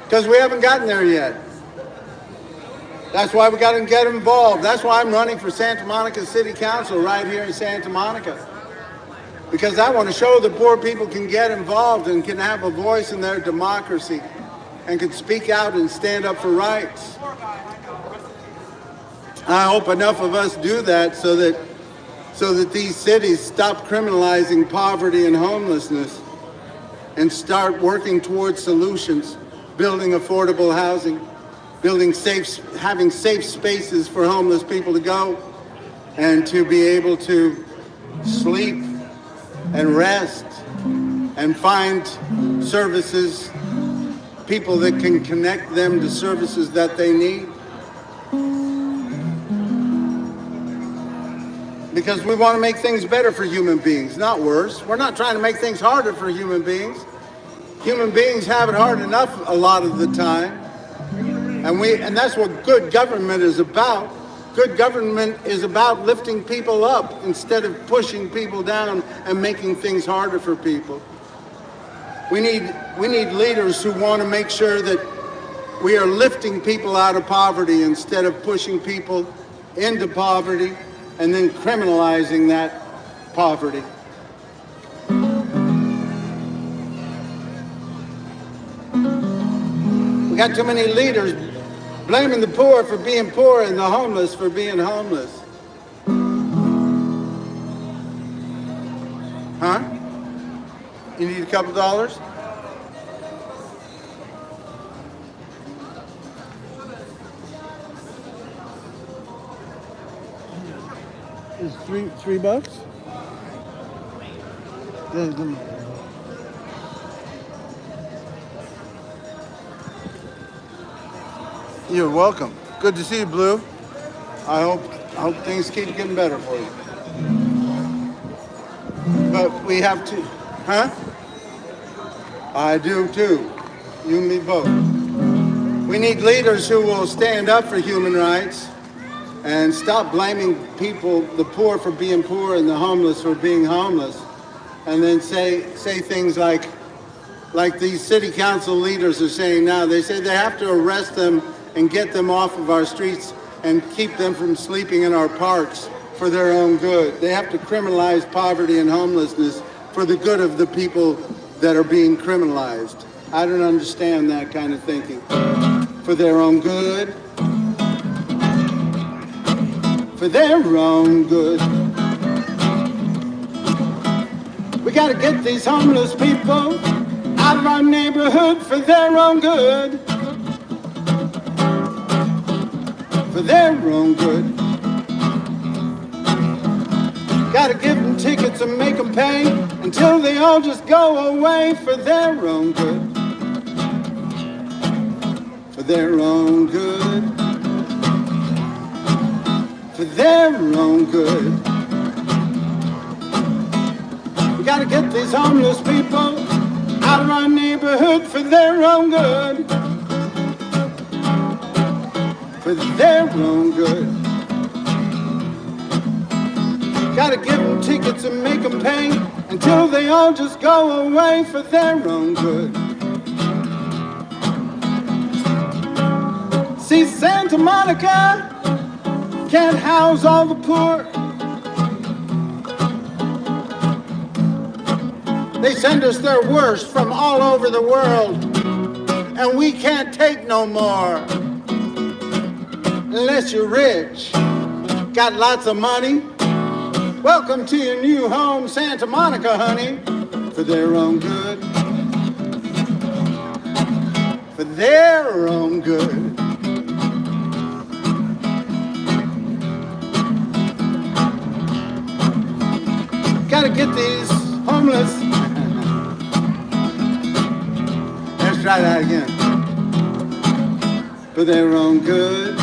because we haven't gotten there yet. That's why we got to get involved. That's why I'm running for Santa Monica City Council right here in Santa Monica, because I want to show that poor people can get involved and can have a voice in their democracy and can speak out and stand up for rights. I hope enough of us do that so that these cities stop criminalizing poverty and homelessness and start working towards solutions, building affordable housing, having safe spaces for homeless people to go and to be able to sleep and rest and find services, people that can connect them to services that they need. Because we want to make things better for human beings, not worse. We're not trying to make things harder for human beings. Human beings have it hard enough a lot of the time. And that's what good government is about. Good government is about lifting people up instead of pushing people down and making things harder for people. We need leaders who want to make sure that we are lifting people out of poverty instead of pushing people into poverty and then criminalizing that poverty. We got too many leaders blaming the poor for being poor and the homeless for being homeless. Huh? You need a couple dollars? Is $3? You're welcome. Good to see you, Blue. I hope things keep getting better for you. But we have to, huh? I do too. You and me both. We need leaders who will stand up for human rights and stop blaming people, the poor for being poor and the homeless for being homeless. And then say things like these city council leaders are saying now. They say they have to arrest them and get them off of our streets and keep them from sleeping in our parks for their own good. They have to criminalize poverty and homelessness for the good of the people that are being criminalized. I don't understand that kind of thinking. For their own good. For their own good. We gotta get these homeless people out of our neighborhood for their own good. For their own good. Gotta give them tickets and make them pay until they all just go away for their own good. For their own good. For their own good. We gotta get these homeless people out of our neighborhood for their own good. For their own good. Gotta give them tickets and make them pay until they all just go away for their own good. See, Santa Monica can't house all the poor. They send us their worst from all over the world, and we can't take no more. Unless you're rich, got lots of money. Welcome to your new home, Santa Monica, honey. For their own good. For their own good. Gotta get these homeless. Let's try that again. For their own good.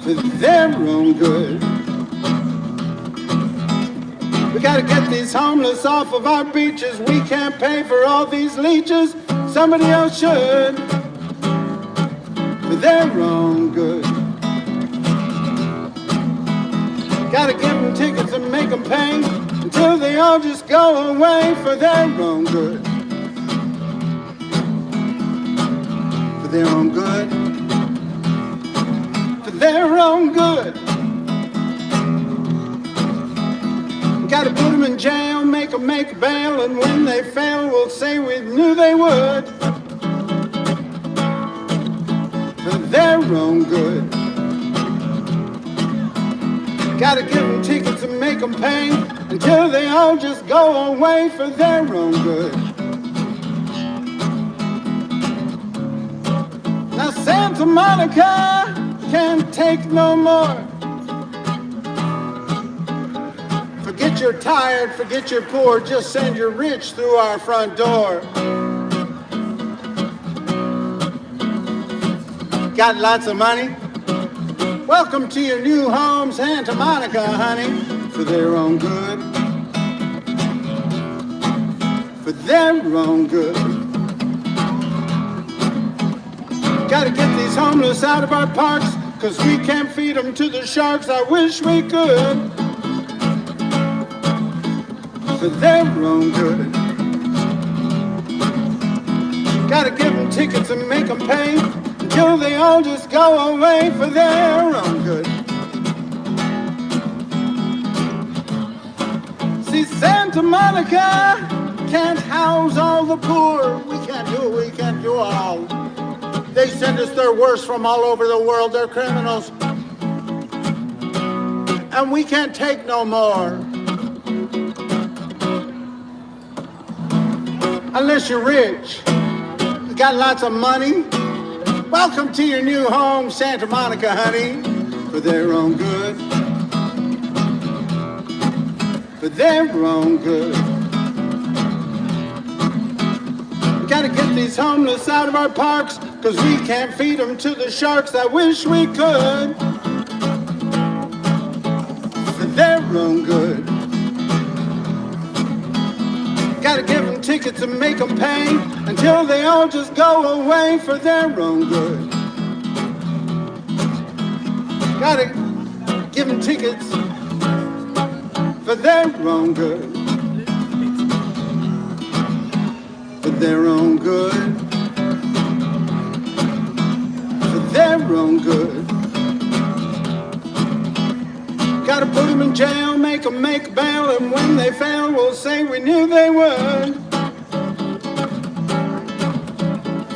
For their own good. We gotta get these homeless off of our beaches. We can't pay for all these leeches. Somebody else should. For their own good. Gotta give them tickets and make them pay until they all just go away for their own good. For their own good. For their own good. Gotta put them in jail, make them make bail, and when they fail, we'll say we knew they would. For their own good. Gotta give them tickets and make them pay until they all just go away for their own good. Now Santa Monica can't take no more. Forget you're tired, forget you're poor, just send your rich through our front door. Got lots of money? Welcome to your new home, Santa Monica, honey. For their own good. For their own good. Gotta get these homeless out of our parks, 'cause we can't feed them to the sharks. I wish we could. For their own good. Gotta give them tickets and make them pay until they all just go away for their own good. See, Santa Monica can't house all the poor. We can't do it, we can't do it all. They send us their worst from all over the world. They're criminals. And we can't take no more. Unless you're rich, you got lots of money. Welcome to your new home, Santa Monica, honey. For their own good. For their own good. We gotta get these homeless out of our parks, 'cause we can't feed them to the sharks that wish we could. For their own good. Gotta give them tickets and make them pay until they all just go away for their own good. Gotta give them tickets for their own good. For their own good. For their own good. Gotta put them in jail, make them make bail, and when they fail, we'll say we knew they would.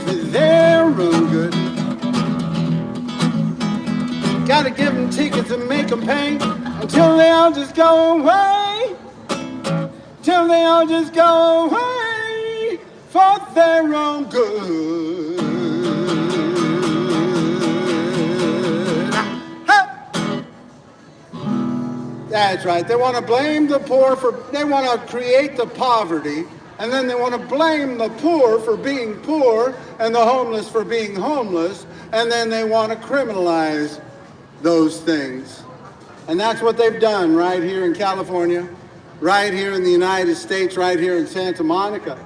For their own good. Gotta give them tickets and make them pay until they all just go away. Till they all just go away for their own good. That's right. They want to blame the poor they want to create the poverty, and then they want to blame the poor for being poor and the homeless for being homeless, and then they want to criminalize those things. And that's what they've done right here in California, right here in the United States, right here in Santa Monica.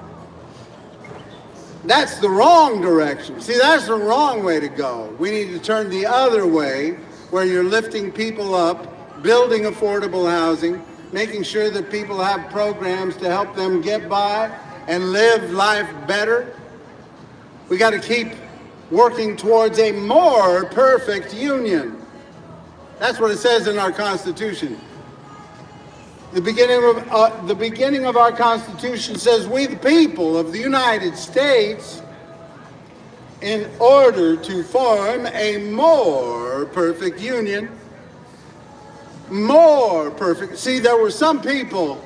That's the wrong direction. See, that's the wrong way to go. We need to turn the other way, where you're lifting people up, building affordable housing, making sure that people have programs to help them get by and live life better. We got to keep working towards a more perfect union. That's what it says in our Constitution. The beginning of our Constitution says, "We the people of the United States, in order to form a more perfect union." More perfect. See, there were some people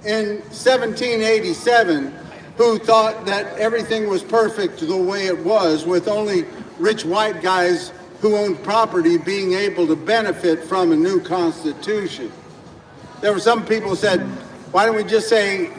in 1787 who thought that everything was perfect the way it was, with only rich white guys who owned property being able to benefit from a new constitution. There were some people who said, why don't we just say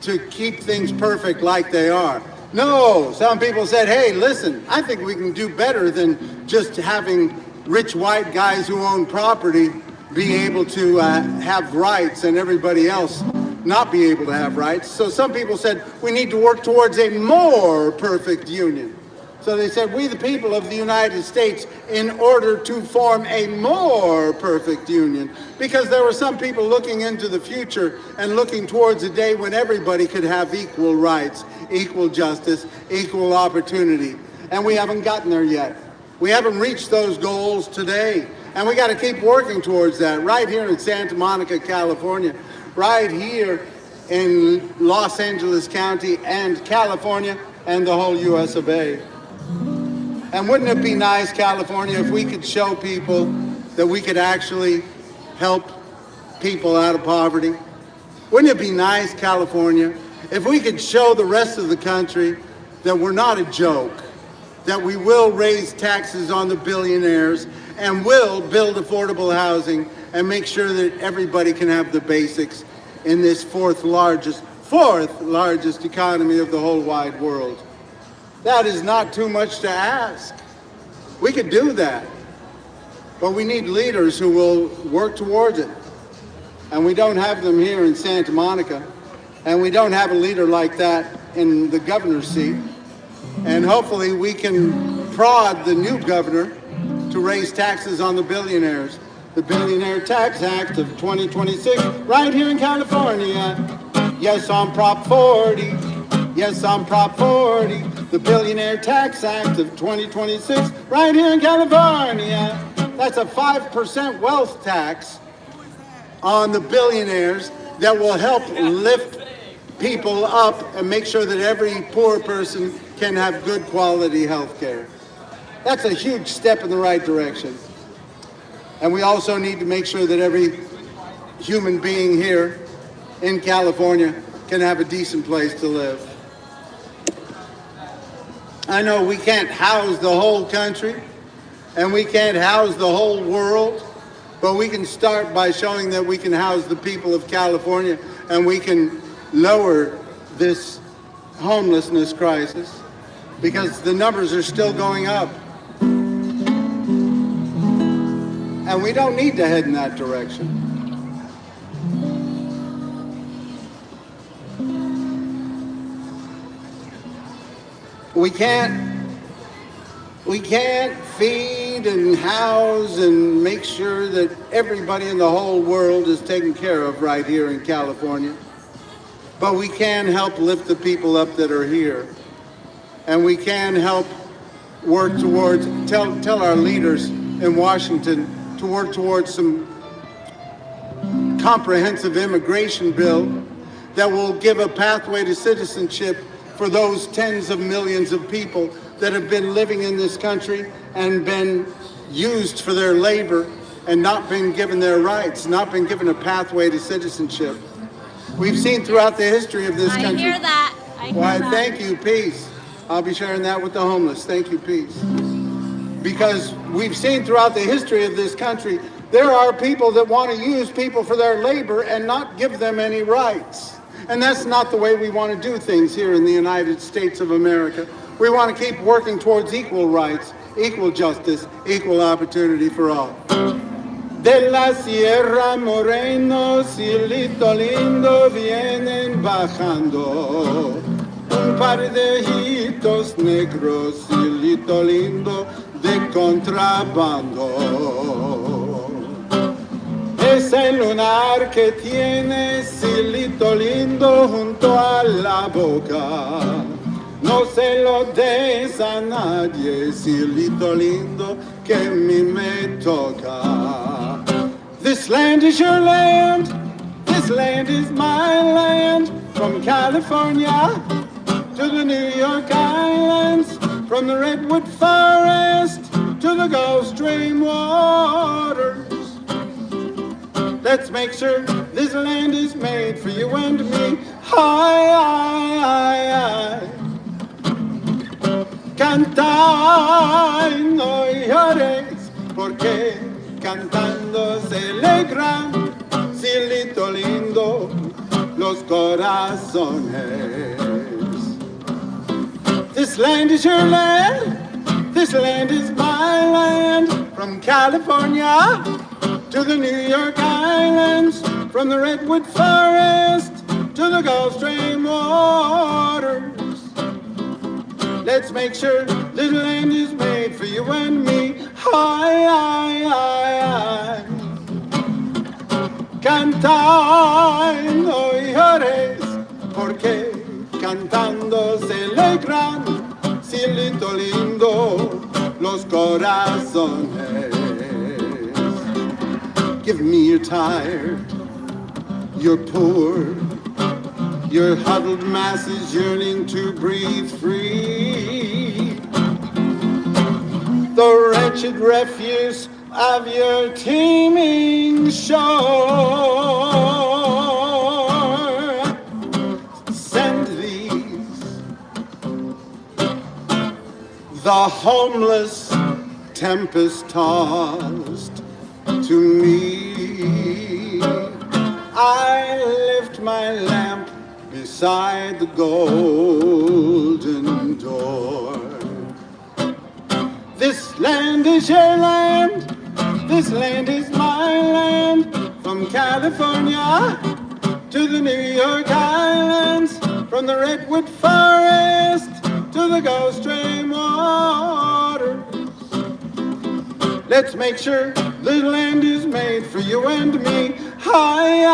to keep things perfect like they are? No, some people said, hey, listen, I think we can do better than just having rich white guys who own property be able to have rights and everybody else not be able to have rights. So some people said we need to work towards a more perfect union. So they said, we the people of the United States, in order to form a more perfect union. Because there were some people looking into the future and looking towards a day when everybody could have equal rights, equal justice, equal opportunity. And we haven't gotten there yet. We haven't reached those goals today. And we got to keep working towards that right here in Santa Monica, California, right here in Los Angeles County and California and the whole US of A. And wouldn't it be nice, California, if we could show people that we could actually help people out of poverty? Wouldn't it be nice, California, if we could show the rest of the country that we're not a joke, that we will raise taxes on the billionaires and will build affordable housing and make sure that everybody can have the basics in this fourth largest economy of the whole wide world? That is not too much to ask. We could do that. But we need leaders who will work towards it. And we don't have them here in Santa Monica. And we don't have a leader like that in the governor's seat. And hopefully we can prod the new governor to raise taxes on the billionaires. The Billionaire Tax Act of 2026, right here in California. Yes, on Prop 40. Yes, on Prop 40. The Billionaire Tax Act of 2026, right here in California. That's a 5% wealth tax on the billionaires that will help lift people up and make sure that every poor person can have good quality health care. That's a huge step in the right direction. And we also need to make sure that every human being here in California can have a decent place to live. I know we can't house the whole country and we can't house the whole world, but we can start by showing that we can house the people of California and we can lower this homelessness crisis. because the numbers are still going up. And we don't need to head in that direction. We can't feed and house and make sure that everybody in the whole world is taken care of right here in California. But we can help lift the people up that are here. And we can help work towards, tell our leaders in Washington to work towards some comprehensive immigration bill that will give a pathway to citizenship for those tens of millions of people that have been living in this country and been used for their labor and not been given their rights, not been given a pathway to citizenship. We've seen throughout the history of this country. I hear that. Why, thank you, peace. I'll be sharing that with the homeless. Thank you, peace. Because we've seen throughout the history of this country, there are people that want to use people for their labor and not give them any rights. And that's not the way we want to do things here in the United States of America. We want to keep working towards equal rights, equal justice, equal opportunity for all. De la Sierra Moreno, cielito lindo, vienen bajando. Un par de hijitos negros, cielito lindo, de contrabando. Es el lunar que tiene cielito lindo junto a la boca. No se lo des a nadie, cielito lindo, que a mí me toca. This land is your land, this land is my land. From California to the New York Islands, from the Redwood Forest to the Gulf Stream waters. Let's make sure this land is made for you and me. Hi. Canta y no llores, porque cantando se alegran, cielito lindo, los corazones. This land is your land, this land is my land. From California to the New York Islands, from the Redwood Forest to the Gulf Stream waters. Let's make sure this land is made for you and me. Hi. Canta y no llores, porque cantando se alegran, cielito lindo, los corazones. Give me your tired, your poor, your huddled masses yearning to breathe free. The wretched refuse of your teeming shore. Send these, the homeless, tempest-tossed, to me. I lift my lamp beside the golden door. This land is your land, this land is my land. From California to the New York Islands, from the Redwood Forest to the Gulf Stream waters. Let's make sure this land is made for you and me. Hi.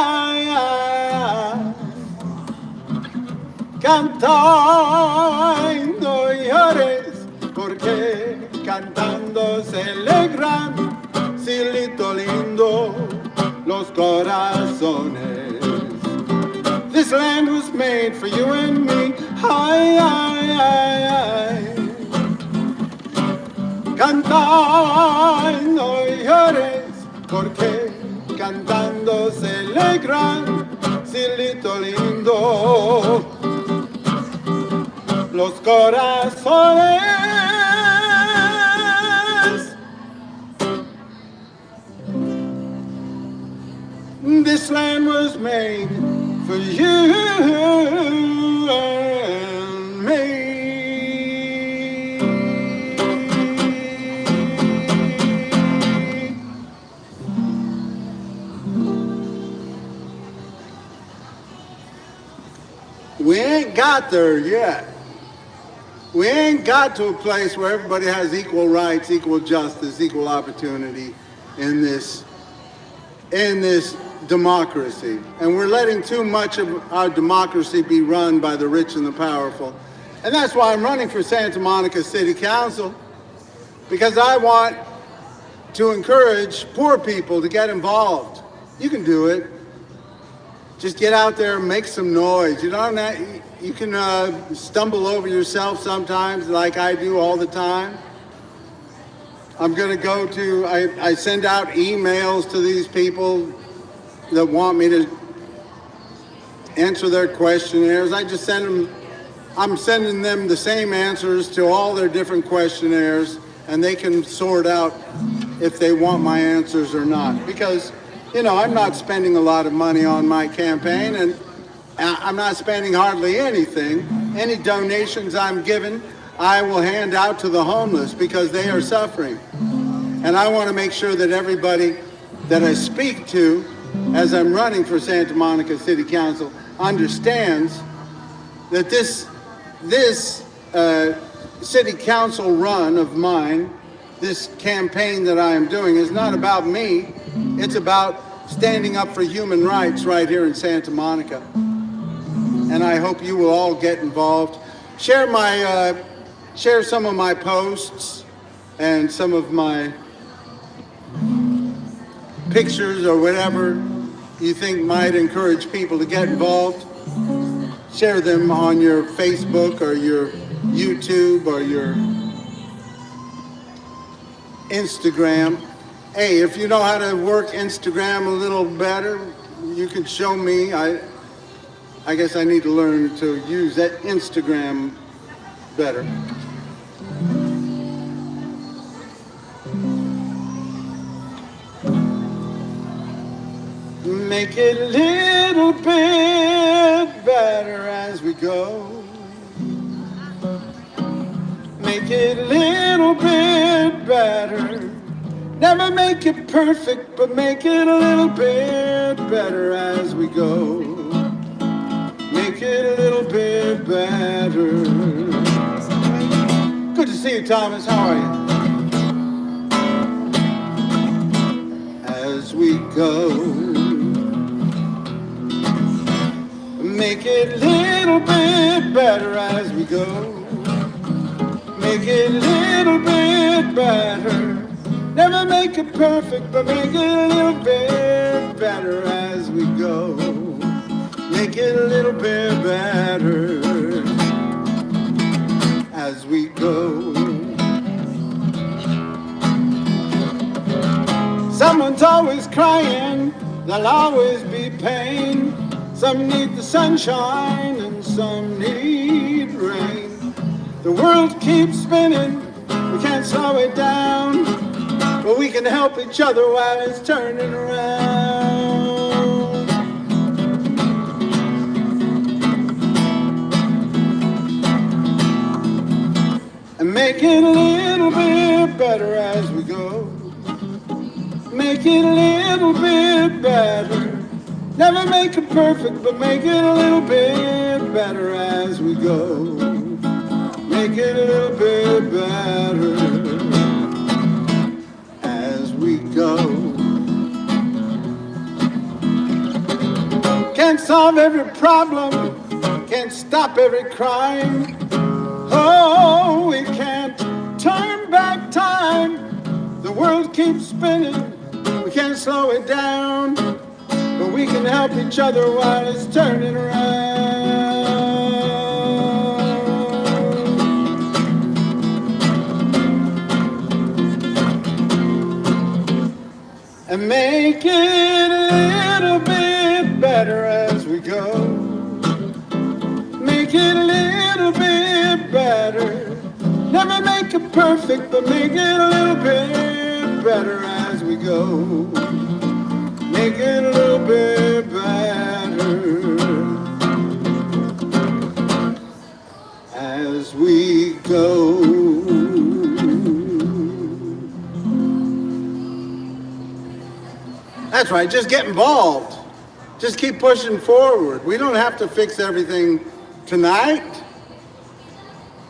Canta y no llores, porque cantando se alegran, cielito lindo, los corazones. This land was made for you and me. Hi. Canta y no llores, porque cantando se alegran, cielito lindo, los corazones. This land was made for you and me. got there yet. We ain't got to a place where everybody has equal rights, equal justice, equal opportunity in this democracy. And we're letting too much of our democracy be run by the rich and the powerful. And that's why I'm running for Santa Monica City Council, because I want to encourage poor people to get involved. You can do it. Just get out there and make some noise. You can stumble over yourself sometimes, like I do all the time. I'm going to go to, I send out emails to these people that want me to answer their questionnaires. I'm sending them the same answers to all their different questionnaires, and they can sort out if they want my answers or not. Because, I'm not spending a lot of money on my campaign, and I'm not spending hardly anything. Any donations I'm given, I will hand out to the homeless because they are suffering. And I want to make sure that everybody that I speak to as I'm running for Santa Monica City Council understands that this city council run of mine, this campaign that I am doing, is not about me. It's about standing up for human rights right here in Santa Monica. And I hope you will all get involved. Share some of my posts and some of my pictures or whatever you think might encourage people to get involved. Share them on your Facebook or your YouTube or your Instagram. Hey, if you know how to work Instagram a little better, you can show me. I guess I need to learn to use that Instagram better. Make it a little bit better as we go. Make it a little bit better. Never make it perfect, but make it a little bit better as we go. Make it a little bit better. Good to see you, Thomas. How are you? As we go. Make it a little bit better as we go. Make it a little bit better. Never make it perfect, but make it a little bit better as we go. Make it a little bit better as we go. Someone's always crying, there'll always be pain. Some need the sunshine and some need rain. The world keeps spinning, we can't slow it down, but we can help each other while it's turning around. And make it a little bit better as we go. Make it a little bit better. Never make it perfect, but make it a little bit better as we go. Make it a little bit better as we go. Can't solve every problem, can't stop every crime. Oh, we can't turn back time. The world keeps spinning, we can't slow it down, but we can help each other while it's turning around. And make it a little bit better as we go. Make it a little bit better. Never make it perfect, but make it a little bit better as we go. Make it a little bit better as we go. That's right, just get involved. Just keep pushing forward. We don't have to fix everything tonight.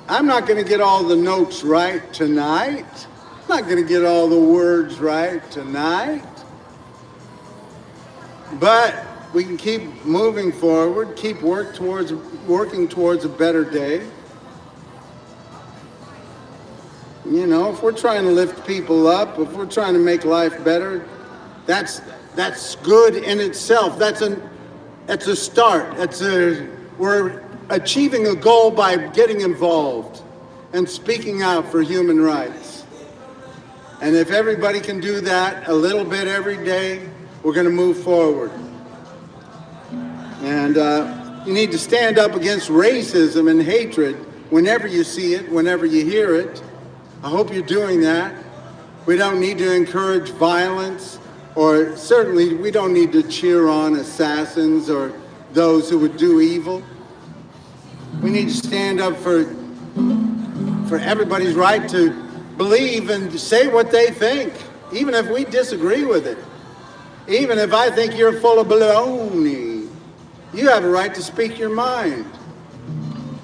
I'm not going to get all the notes right tonight. I'm not going to get all the words right tonight. But we can keep moving forward, keep working towards a better day. You know, if we're trying to lift people up, if we're trying to make life better, that's good in itself. That's a start. We're achieving a goal by getting involved and speaking out for human rights. And if everybody can do that a little bit every day, we're going to move forward. And you need to stand up against racism and hatred whenever you see it, whenever you hear it. I hope you're doing that. We don't need to encourage violence, or certainly we don't need to cheer on assassins or those who would do evil. We need to stand up for everybody's right to believe and say what they think, even if we disagree with it. Even if I think you're full of baloney, you have a right to speak your mind.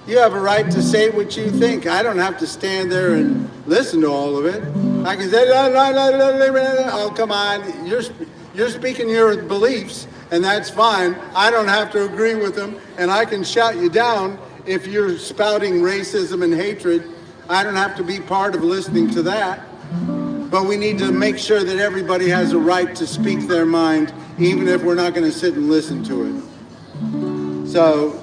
You have a right to say what you think. I don't have to stand there and listen to all of it. I can say, oh, come on, you're speaking your beliefs, and that's fine. I don't have to agree with them, and I can shout you down if you're spouting racism and hatred. I don't have to be part of listening to that. But we need to make sure that everybody has a right to speak their mind, even if we're not going to sit and listen to it. So,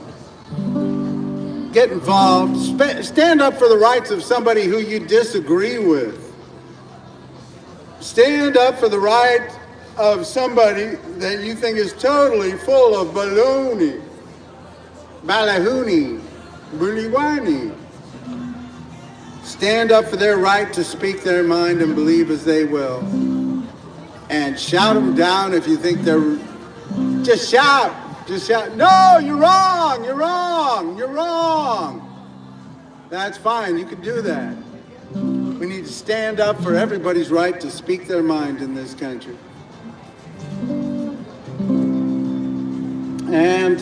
get involved. Stand up for the rights of somebody who you disagree with. Stand up for the right of somebody that you think is totally full of baloney, balahoonie, buliwani. Stand up for their right to speak their mind and believe as they will. And shout them down if you think they're... Just shout. Just shout, no, you're wrong, you're wrong, you're wrong. That's fine, you can do that. We need to stand up for everybody's right to speak their mind in this country. And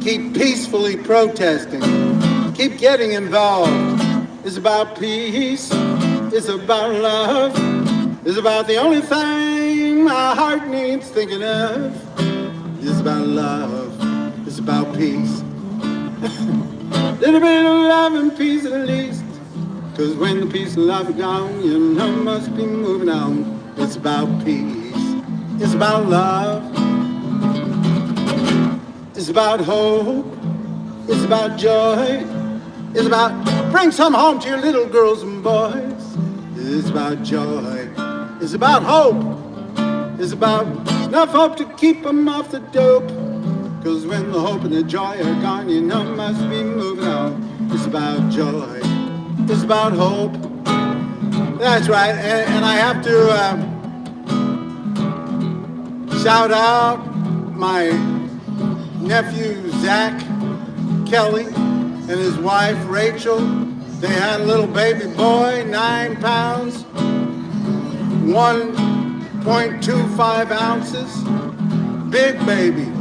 keep peacefully protesting. Keep getting involved. It's about peace, it's about love, it's about the only thing my heart needs thinking of. It's about love, it's about peace. Little bit of love and peace at least. Cause when the peace and love are gone, you know must be moving on. It's about peace, it's about love, it's about hope, it's about joy, it's about bring some home to your little girls and boys. It's about joy, it's about hope, it's about enough hope to keep them off the dope. Cause when the hope and the joy are gone, you know must be moving on. It's about joy, it's about hope. That's right, and I have to shout out my nephew Zach Kelley and his wife Rachel. They had a little baby boy, 9 pounds, 1.25 ounces, big baby.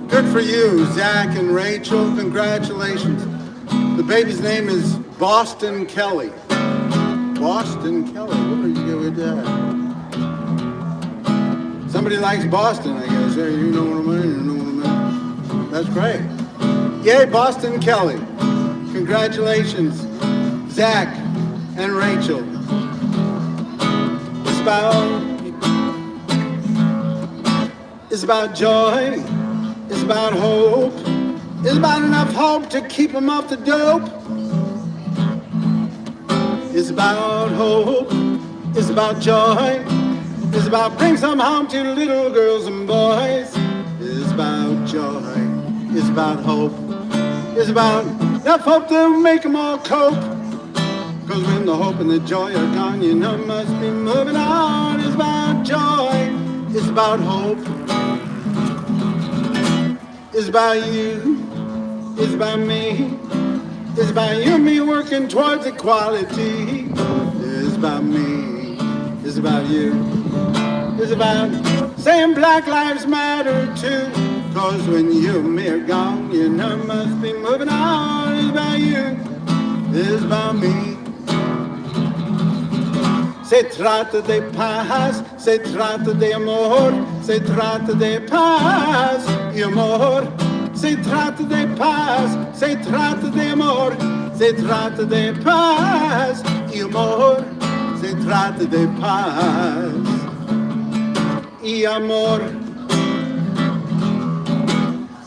Good for you, Zach and Rachel, congratulations. The baby's name is Boston Kelley. Boston Kelley, what are you doing with that? Somebody likes Boston, I guess. Hey, you know what I mean, you know what I mean. That's great. Yay, Boston Kelley. Congratulations, Zach and Rachel. It's about joy, it's about hope, it's about enough hope to keep them off the dope. It's about hope, it's about joy, it's about bring some home to little girls and boys. It's about joy, it's about hope, it's about enough hope to make them all cope. Cause when the hope and the joy are gone, you know must be moving on. It's about joy, it's about hope, it's about you, it's about me, it's about you and me working towards equality. It's about me, it's about you, it's about saying Black Lives Matter too. 'Cause when you're gone, you know must be moving on. It's about you, it's about me. Se trata de paz, se trata de amor, se trata de paz y amor. Se trata de paz, se trata de amor, se trata de paz y amor. Se trata de paz y amor.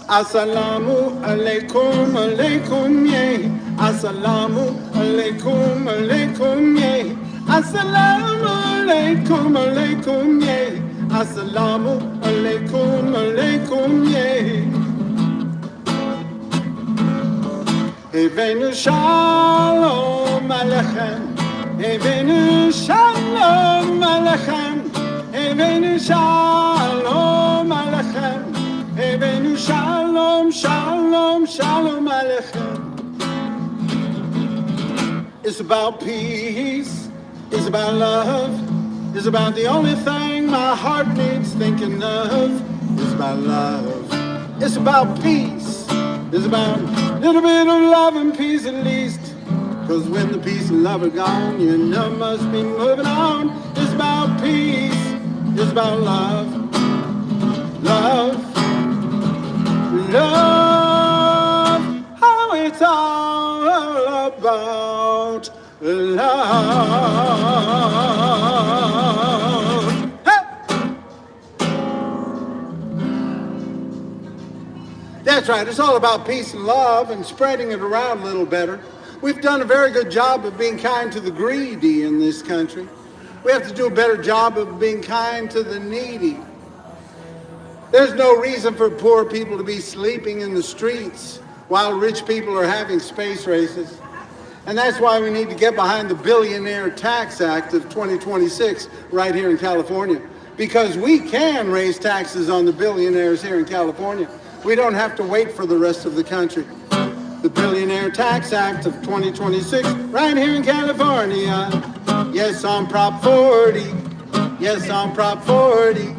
Assalamu alaikum, alaikum, yeah. Assalamu alaikum, alaikum, yeah. Assalamu alaikum, alaikum, yeah. Assalamu alaikum, alaikum, yeah. Evenu shalom alechem, Evenu shalom alechem, Evenu shalom alechem, Evenu shalom, shalom, shalom alechem. It's about peace, it's about love, it's about the only thing my heart needs thinking of. It's about love, it's about peace, it's about a little bit of love and peace at least. 'Cause when the peace and love are gone, you know must be moving on. It's about peace, it's about love, love, love. How it's all about love. Hey! That's right, it's all about peace and love and spreading it around a little better. We've done a very good job of being kind to the greedy in this country. We have to do a better job of being kind to the needy. There's no reason for poor people to be sleeping in the streets while rich people are having space races. And that's why we need to get behind the Billionaire Tax Act of 2026 right here in California. Because we can raise taxes on the billionaires here in California. We don't have to wait for the rest of the country. The Billionaire Tax Act of 2026 right here in California. Yes, on Prop 40. Yes, on Prop 40.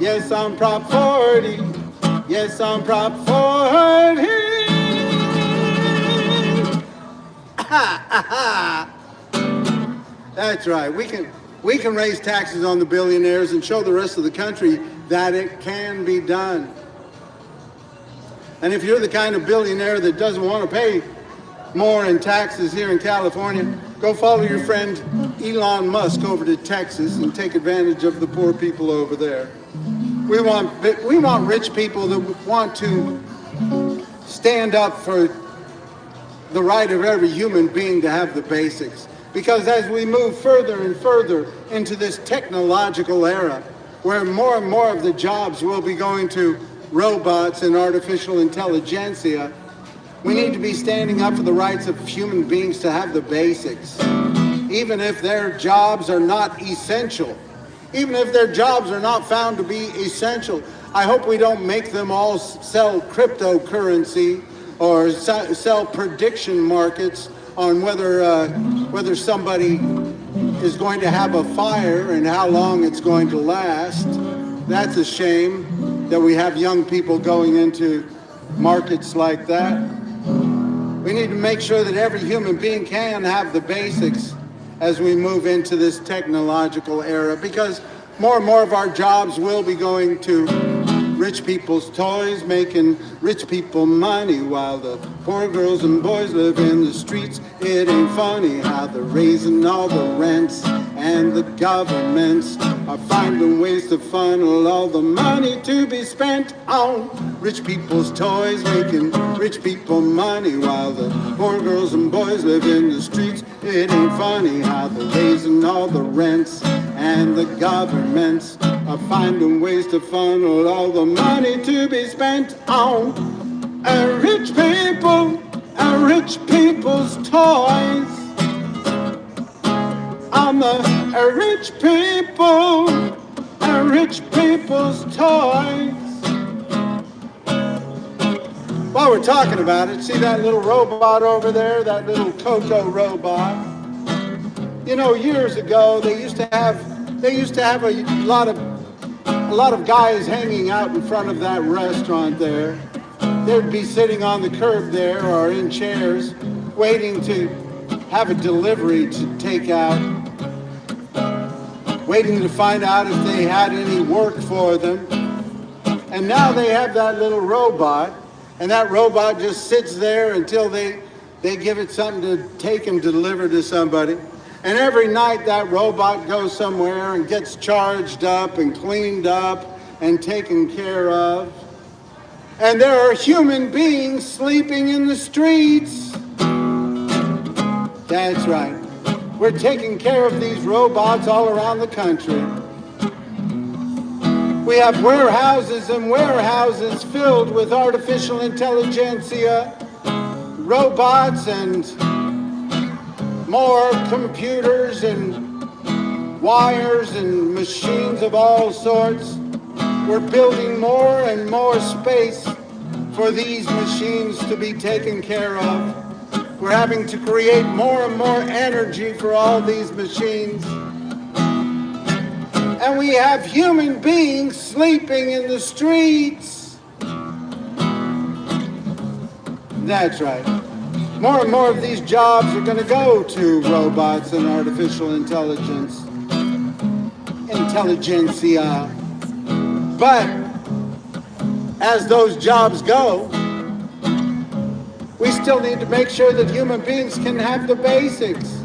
Yes, on Prop 40. Yes, on Prop 40. That's right. We can raise taxes on the billionaires and show the rest of the country that it can be done. And if you're the kind of billionaire that doesn't want to pay more in taxes here in California, go follow your friend Elon Musk over to Texas and take advantage of the poor people over there. We want rich people that want to stand up for the right of every human being to have the basics. Because as we move further and further into this technological era, where more and more of the jobs will be going to robots and artificial intelligentsia, we need to be standing up for the rights of human beings to have the basics. Even if their jobs are not essential, even if their jobs are not found to be essential, I hope we don't make them all sell cryptocurrency or sell prediction markets on whether somebody is going to have a fire and how long it's going to last. That's a shame that we have young people going into markets like that. We need to make sure that every human being can have the basics as we move into this technological era, because more and more of our jobs will be going to rich people's toys, making rich people money while the poor girls and boys live in the streets. It ain't funny how they're raising all the rents and the governments are finding ways to funnel all the money to be spent on rich people's toys, making rich people money while the poor girls and boys live in the streets. It ain't funny how they're raising all the rents and the governments are finding ways to funnel all the money to be spent on rich people and rich people's toys. On the rich people and rich people's toys. While we're talking about it, see that little robot over there, that little Coco robot? You know, years ago they used to have a lot of a lot of guys hanging out in front of that restaurant there. They'd be sitting on the curb there or in chairs, waiting to have a delivery to take out, waiting to find out if they had any work for them. And now they have that little robot, and that robot just sits there until they give it something to take and deliver to somebody. And every night that robot goes somewhere and gets charged up and cleaned up and taken care of. And there are human beings sleeping in the streets. That's right. We're taking care of these robots all around the country. We have warehouses and warehouses filled with artificial intelligentsia, robots and more computers and wires and machines of all sorts. We're building more and more space for these machines to be taken care of. We're having to create more and more energy for all these machines. And we have human beings sleeping in the streets. That's right. More and more of these jobs are going to go to robots and artificial intelligentsia. But as those jobs go, we still need to make sure that human beings can have the basics.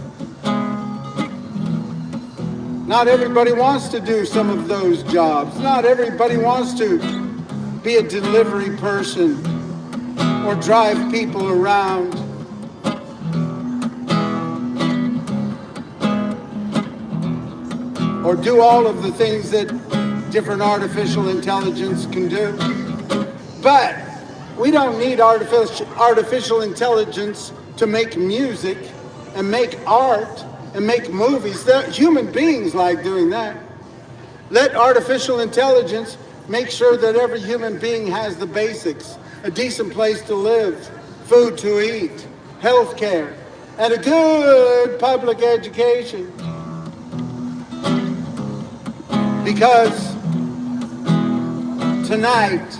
Not everybody wants to do some of those jobs. Not everybody wants to be a delivery person or drive people around. Or do all of the things that different artificial intelligence can do. But we don't need artificial intelligence to make music and make art and make movies. Human beings like doing that. Let artificial intelligence make sure that every human being has the basics: a decent place to live, food to eat, health care, and a good public education. Because tonight,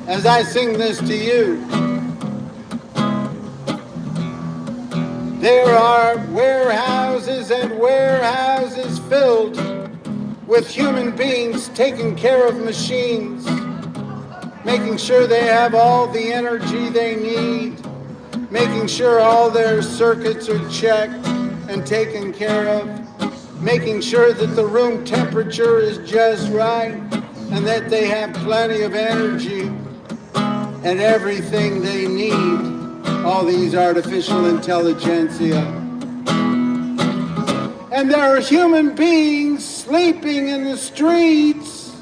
as I sing this to you, there are warehouses and warehouses filled with human beings taking care of machines, making sure they have all the energy they need, making sure all their circuits are checked and taken care of, making sure that the room temperature is just right and that they have plenty of energy and everything they need, all these artificial intelligentsia. And there are human beings sleeping in the streets.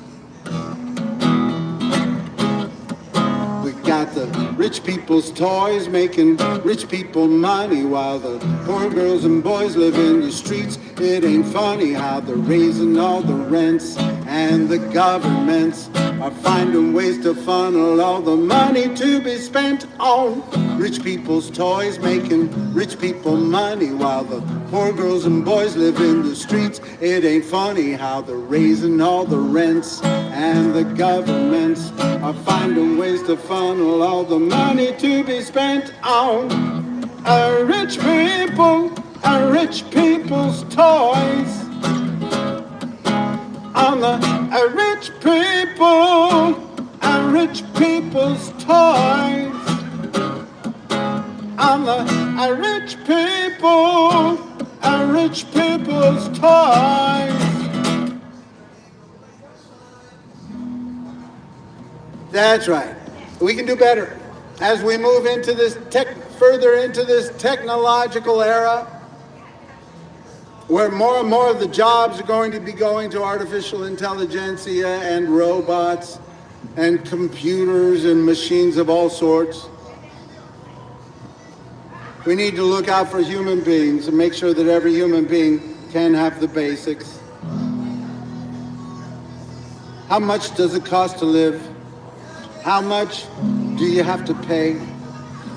We got the rich people's toys making rich people money while the poor girls and boys live in the streets. It ain't funny how they're raising all the rents, and the governments are finding ways to funnel all the money to be spent on rich people's toys making rich people money while the poor girls and boys live in the streets. It ain't funny how they're raising all the rents, and the governments are finding ways to funnel all the money to be spent on rich people and rich people's toys. On the rich people and rich people's toys. On the rich people and rich people's toys. That's right. We can do better. As we move into this further into this technological era, where more and more of the jobs are going to be going to artificial intelligentsia and robots and computers and machines of all sorts. We need to look out for human beings and make sure that every human being can have the basics. How much does it cost to live? How much do you have to pay?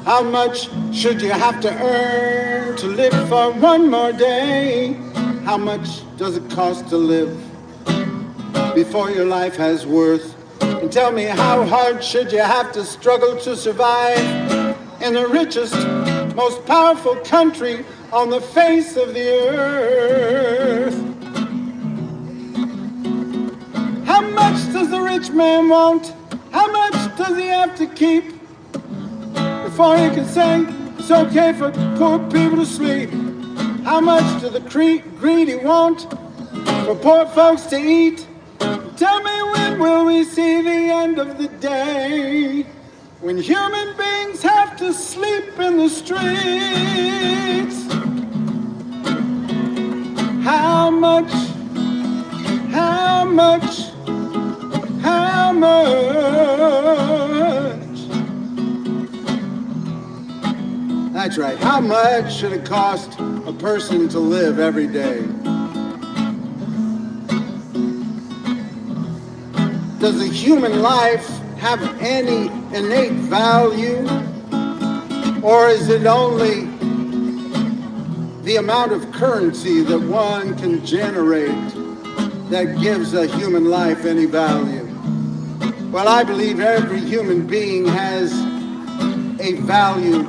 How much should you have to earn to live for one more day? How much does it cost to live? before your life has worth. And tell me, how hard should you have to struggle to survive in the richest, most powerful country on the face of the earth? How much does the rich man want? How much does he have to keep before he can say it's okay for poor people to sleep? How much do the greedy want for poor folks to eat? Tell me, when will we see the end of the day, when human beings have to sleep in the streets? How much? How much? How much? That's right. How much should it cost a person to live every day? Does a human life have any innate value? Or is it only the amount of currency that one can generate that gives a human life any value? Well, I believe every human being has a value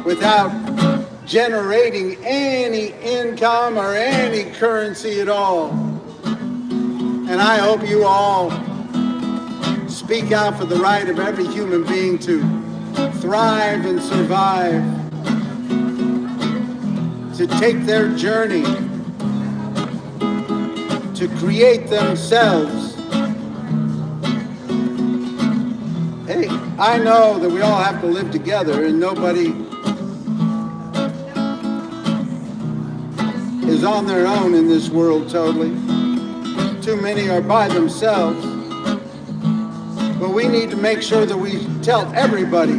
without generating any income or any currency at all. And I hope you all speak out for the right of every human being to thrive and survive, to take their journey, to create themselves. Hey, I know that we all have to live together and nobody is on their own in this world totally. Too many are by themselves. But we need to make sure that we tell everybody,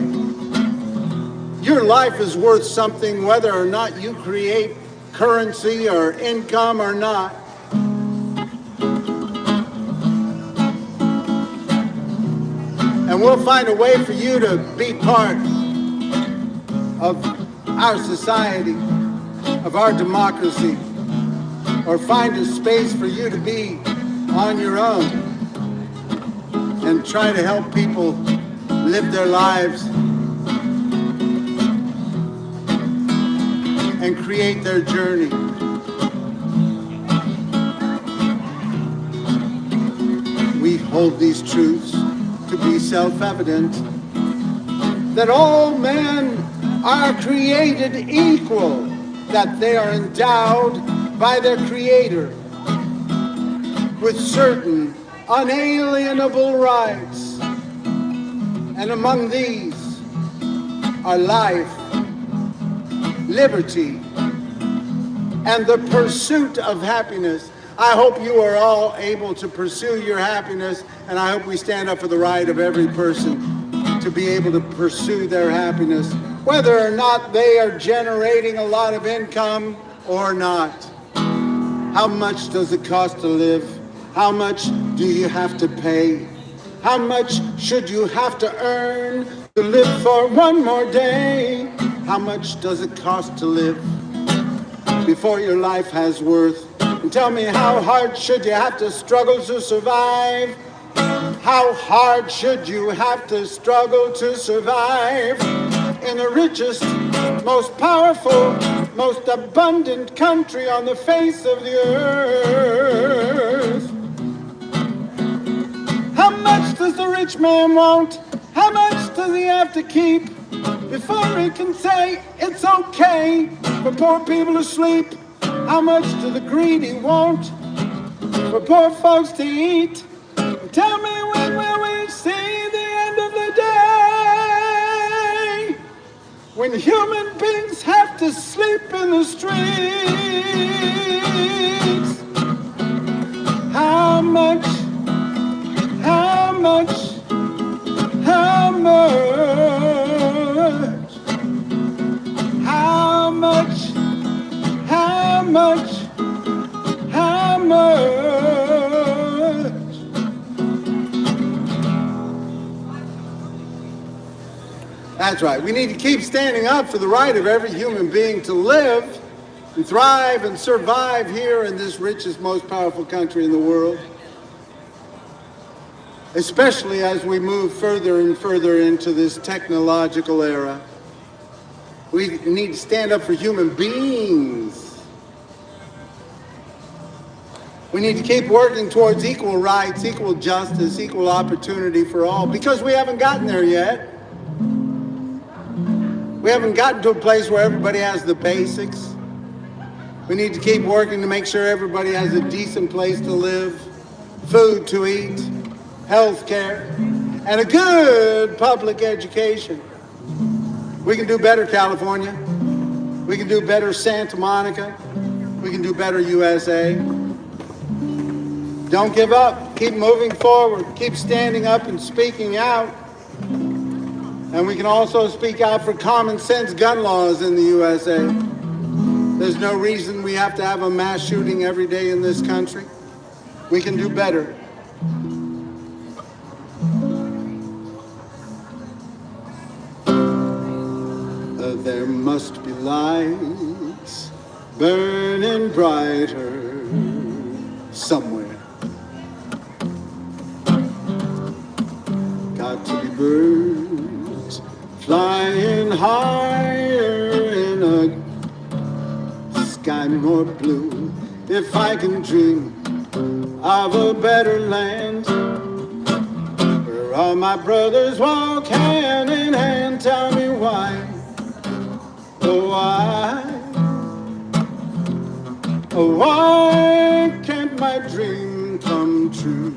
your life is worth something whether or not you create currency or income or not. And we'll find a way for you to be part of our society, of our democracy, or find a space for you to be on your own and try to help people live their lives and create their journey. We hold these truths to be self-evident, that all men are created equal, that they are endowed by their Creator with certain unalienable rights, and among these are life, liberty, and the pursuit of happiness. I hope you are all able to pursue your happiness, and I hope we stand up for the right of every person to be able to pursue their happiness, whether or not they are generating a lot of income or not. How much does it cost to live? How much do you have to pay? How much should you have to earn to live for one more day? How much does it cost to live before your life has worth? And tell me, how hard should you have to struggle to survive? How hard should you have to struggle to survive in the richest, most powerful, most abundant country on the face of the earth? How much does the rich man want? How much does he have to keep before he can say it's okay for poor people to sleep? How much do the greedy want for poor folks to eat? Tell me, when will we see the end of the day, when human beings have to sleep in the streets? How much? How much? How much? How much? How much? How much? That's right. We need to keep standing up for the right of every human being to live and thrive and survive here in this richest, most powerful country in the world. especially as we move further and further into this technological era. We need to stand up for human beings. We need to keep working towards equal rights, equal justice, equal opportunity for all, because we haven't gotten there yet. We haven't gotten to a place where everybody has the basics. We need to keep working to make sure everybody has a decent place to live, food to eat, health care, and a good public education. We can do better, California. We can do better, Santa Monica. We can do better, USA. Don't give up. Keep moving forward. Keep standing up and speaking out. And we can also speak out for common sense gun laws in the USA. There's no reason we have to have a mass shooting every day in this country. We can do better. There must be lights burning brighter somewhere. Got to be birds flying higher in a sky more blue. If I can dream of a better land where all my brothers walk hand in hand, tell me why. Oh, why can't my dream come true?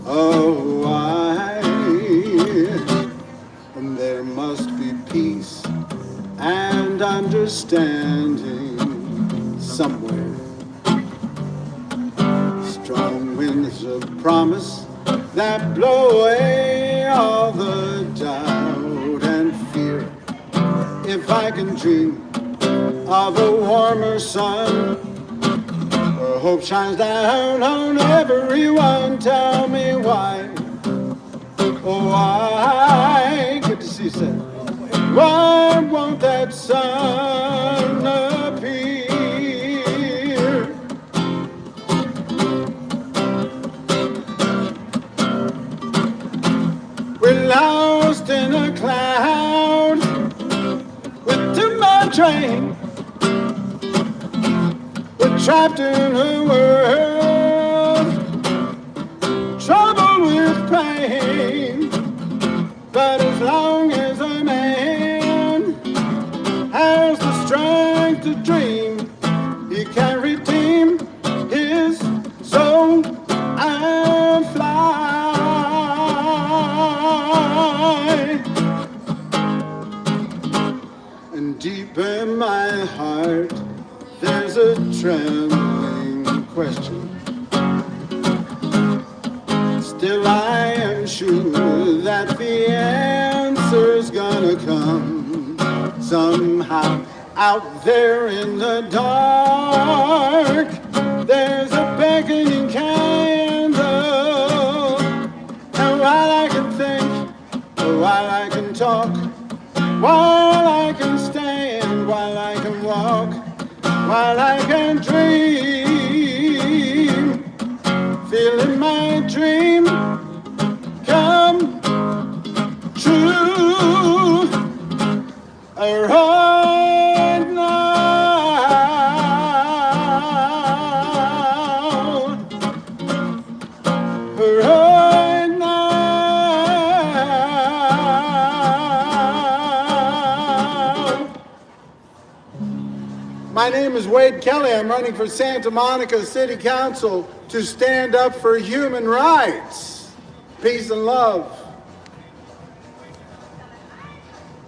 Oh, why? And there must be peace and understanding somewhere. Strong winds of promise that blow away all the doubt and fear. If I can dream of a warmer sun, where hope shines down on everyone, tell me why. Oh, why? Good to see you, sir. Why won't that sun appear? We're lost in a cloud with too much rain. We're trapped in a world troubled with pain. But as long as a man has the strength to dream, he can redeem his soul and fly. And deep in my heart, there's a trembling question. Still I am sure that the answer's gonna come somehow. Out there in the dark, there's a beckoning candle. And while I can think, or while I can talk, while I can stand, while I can walk, while I can dream, feeling my dream come true right now, right now. My name is Wade Kelley. I'm running for Santa Monica City Council to stand up for human rights. Peace and love.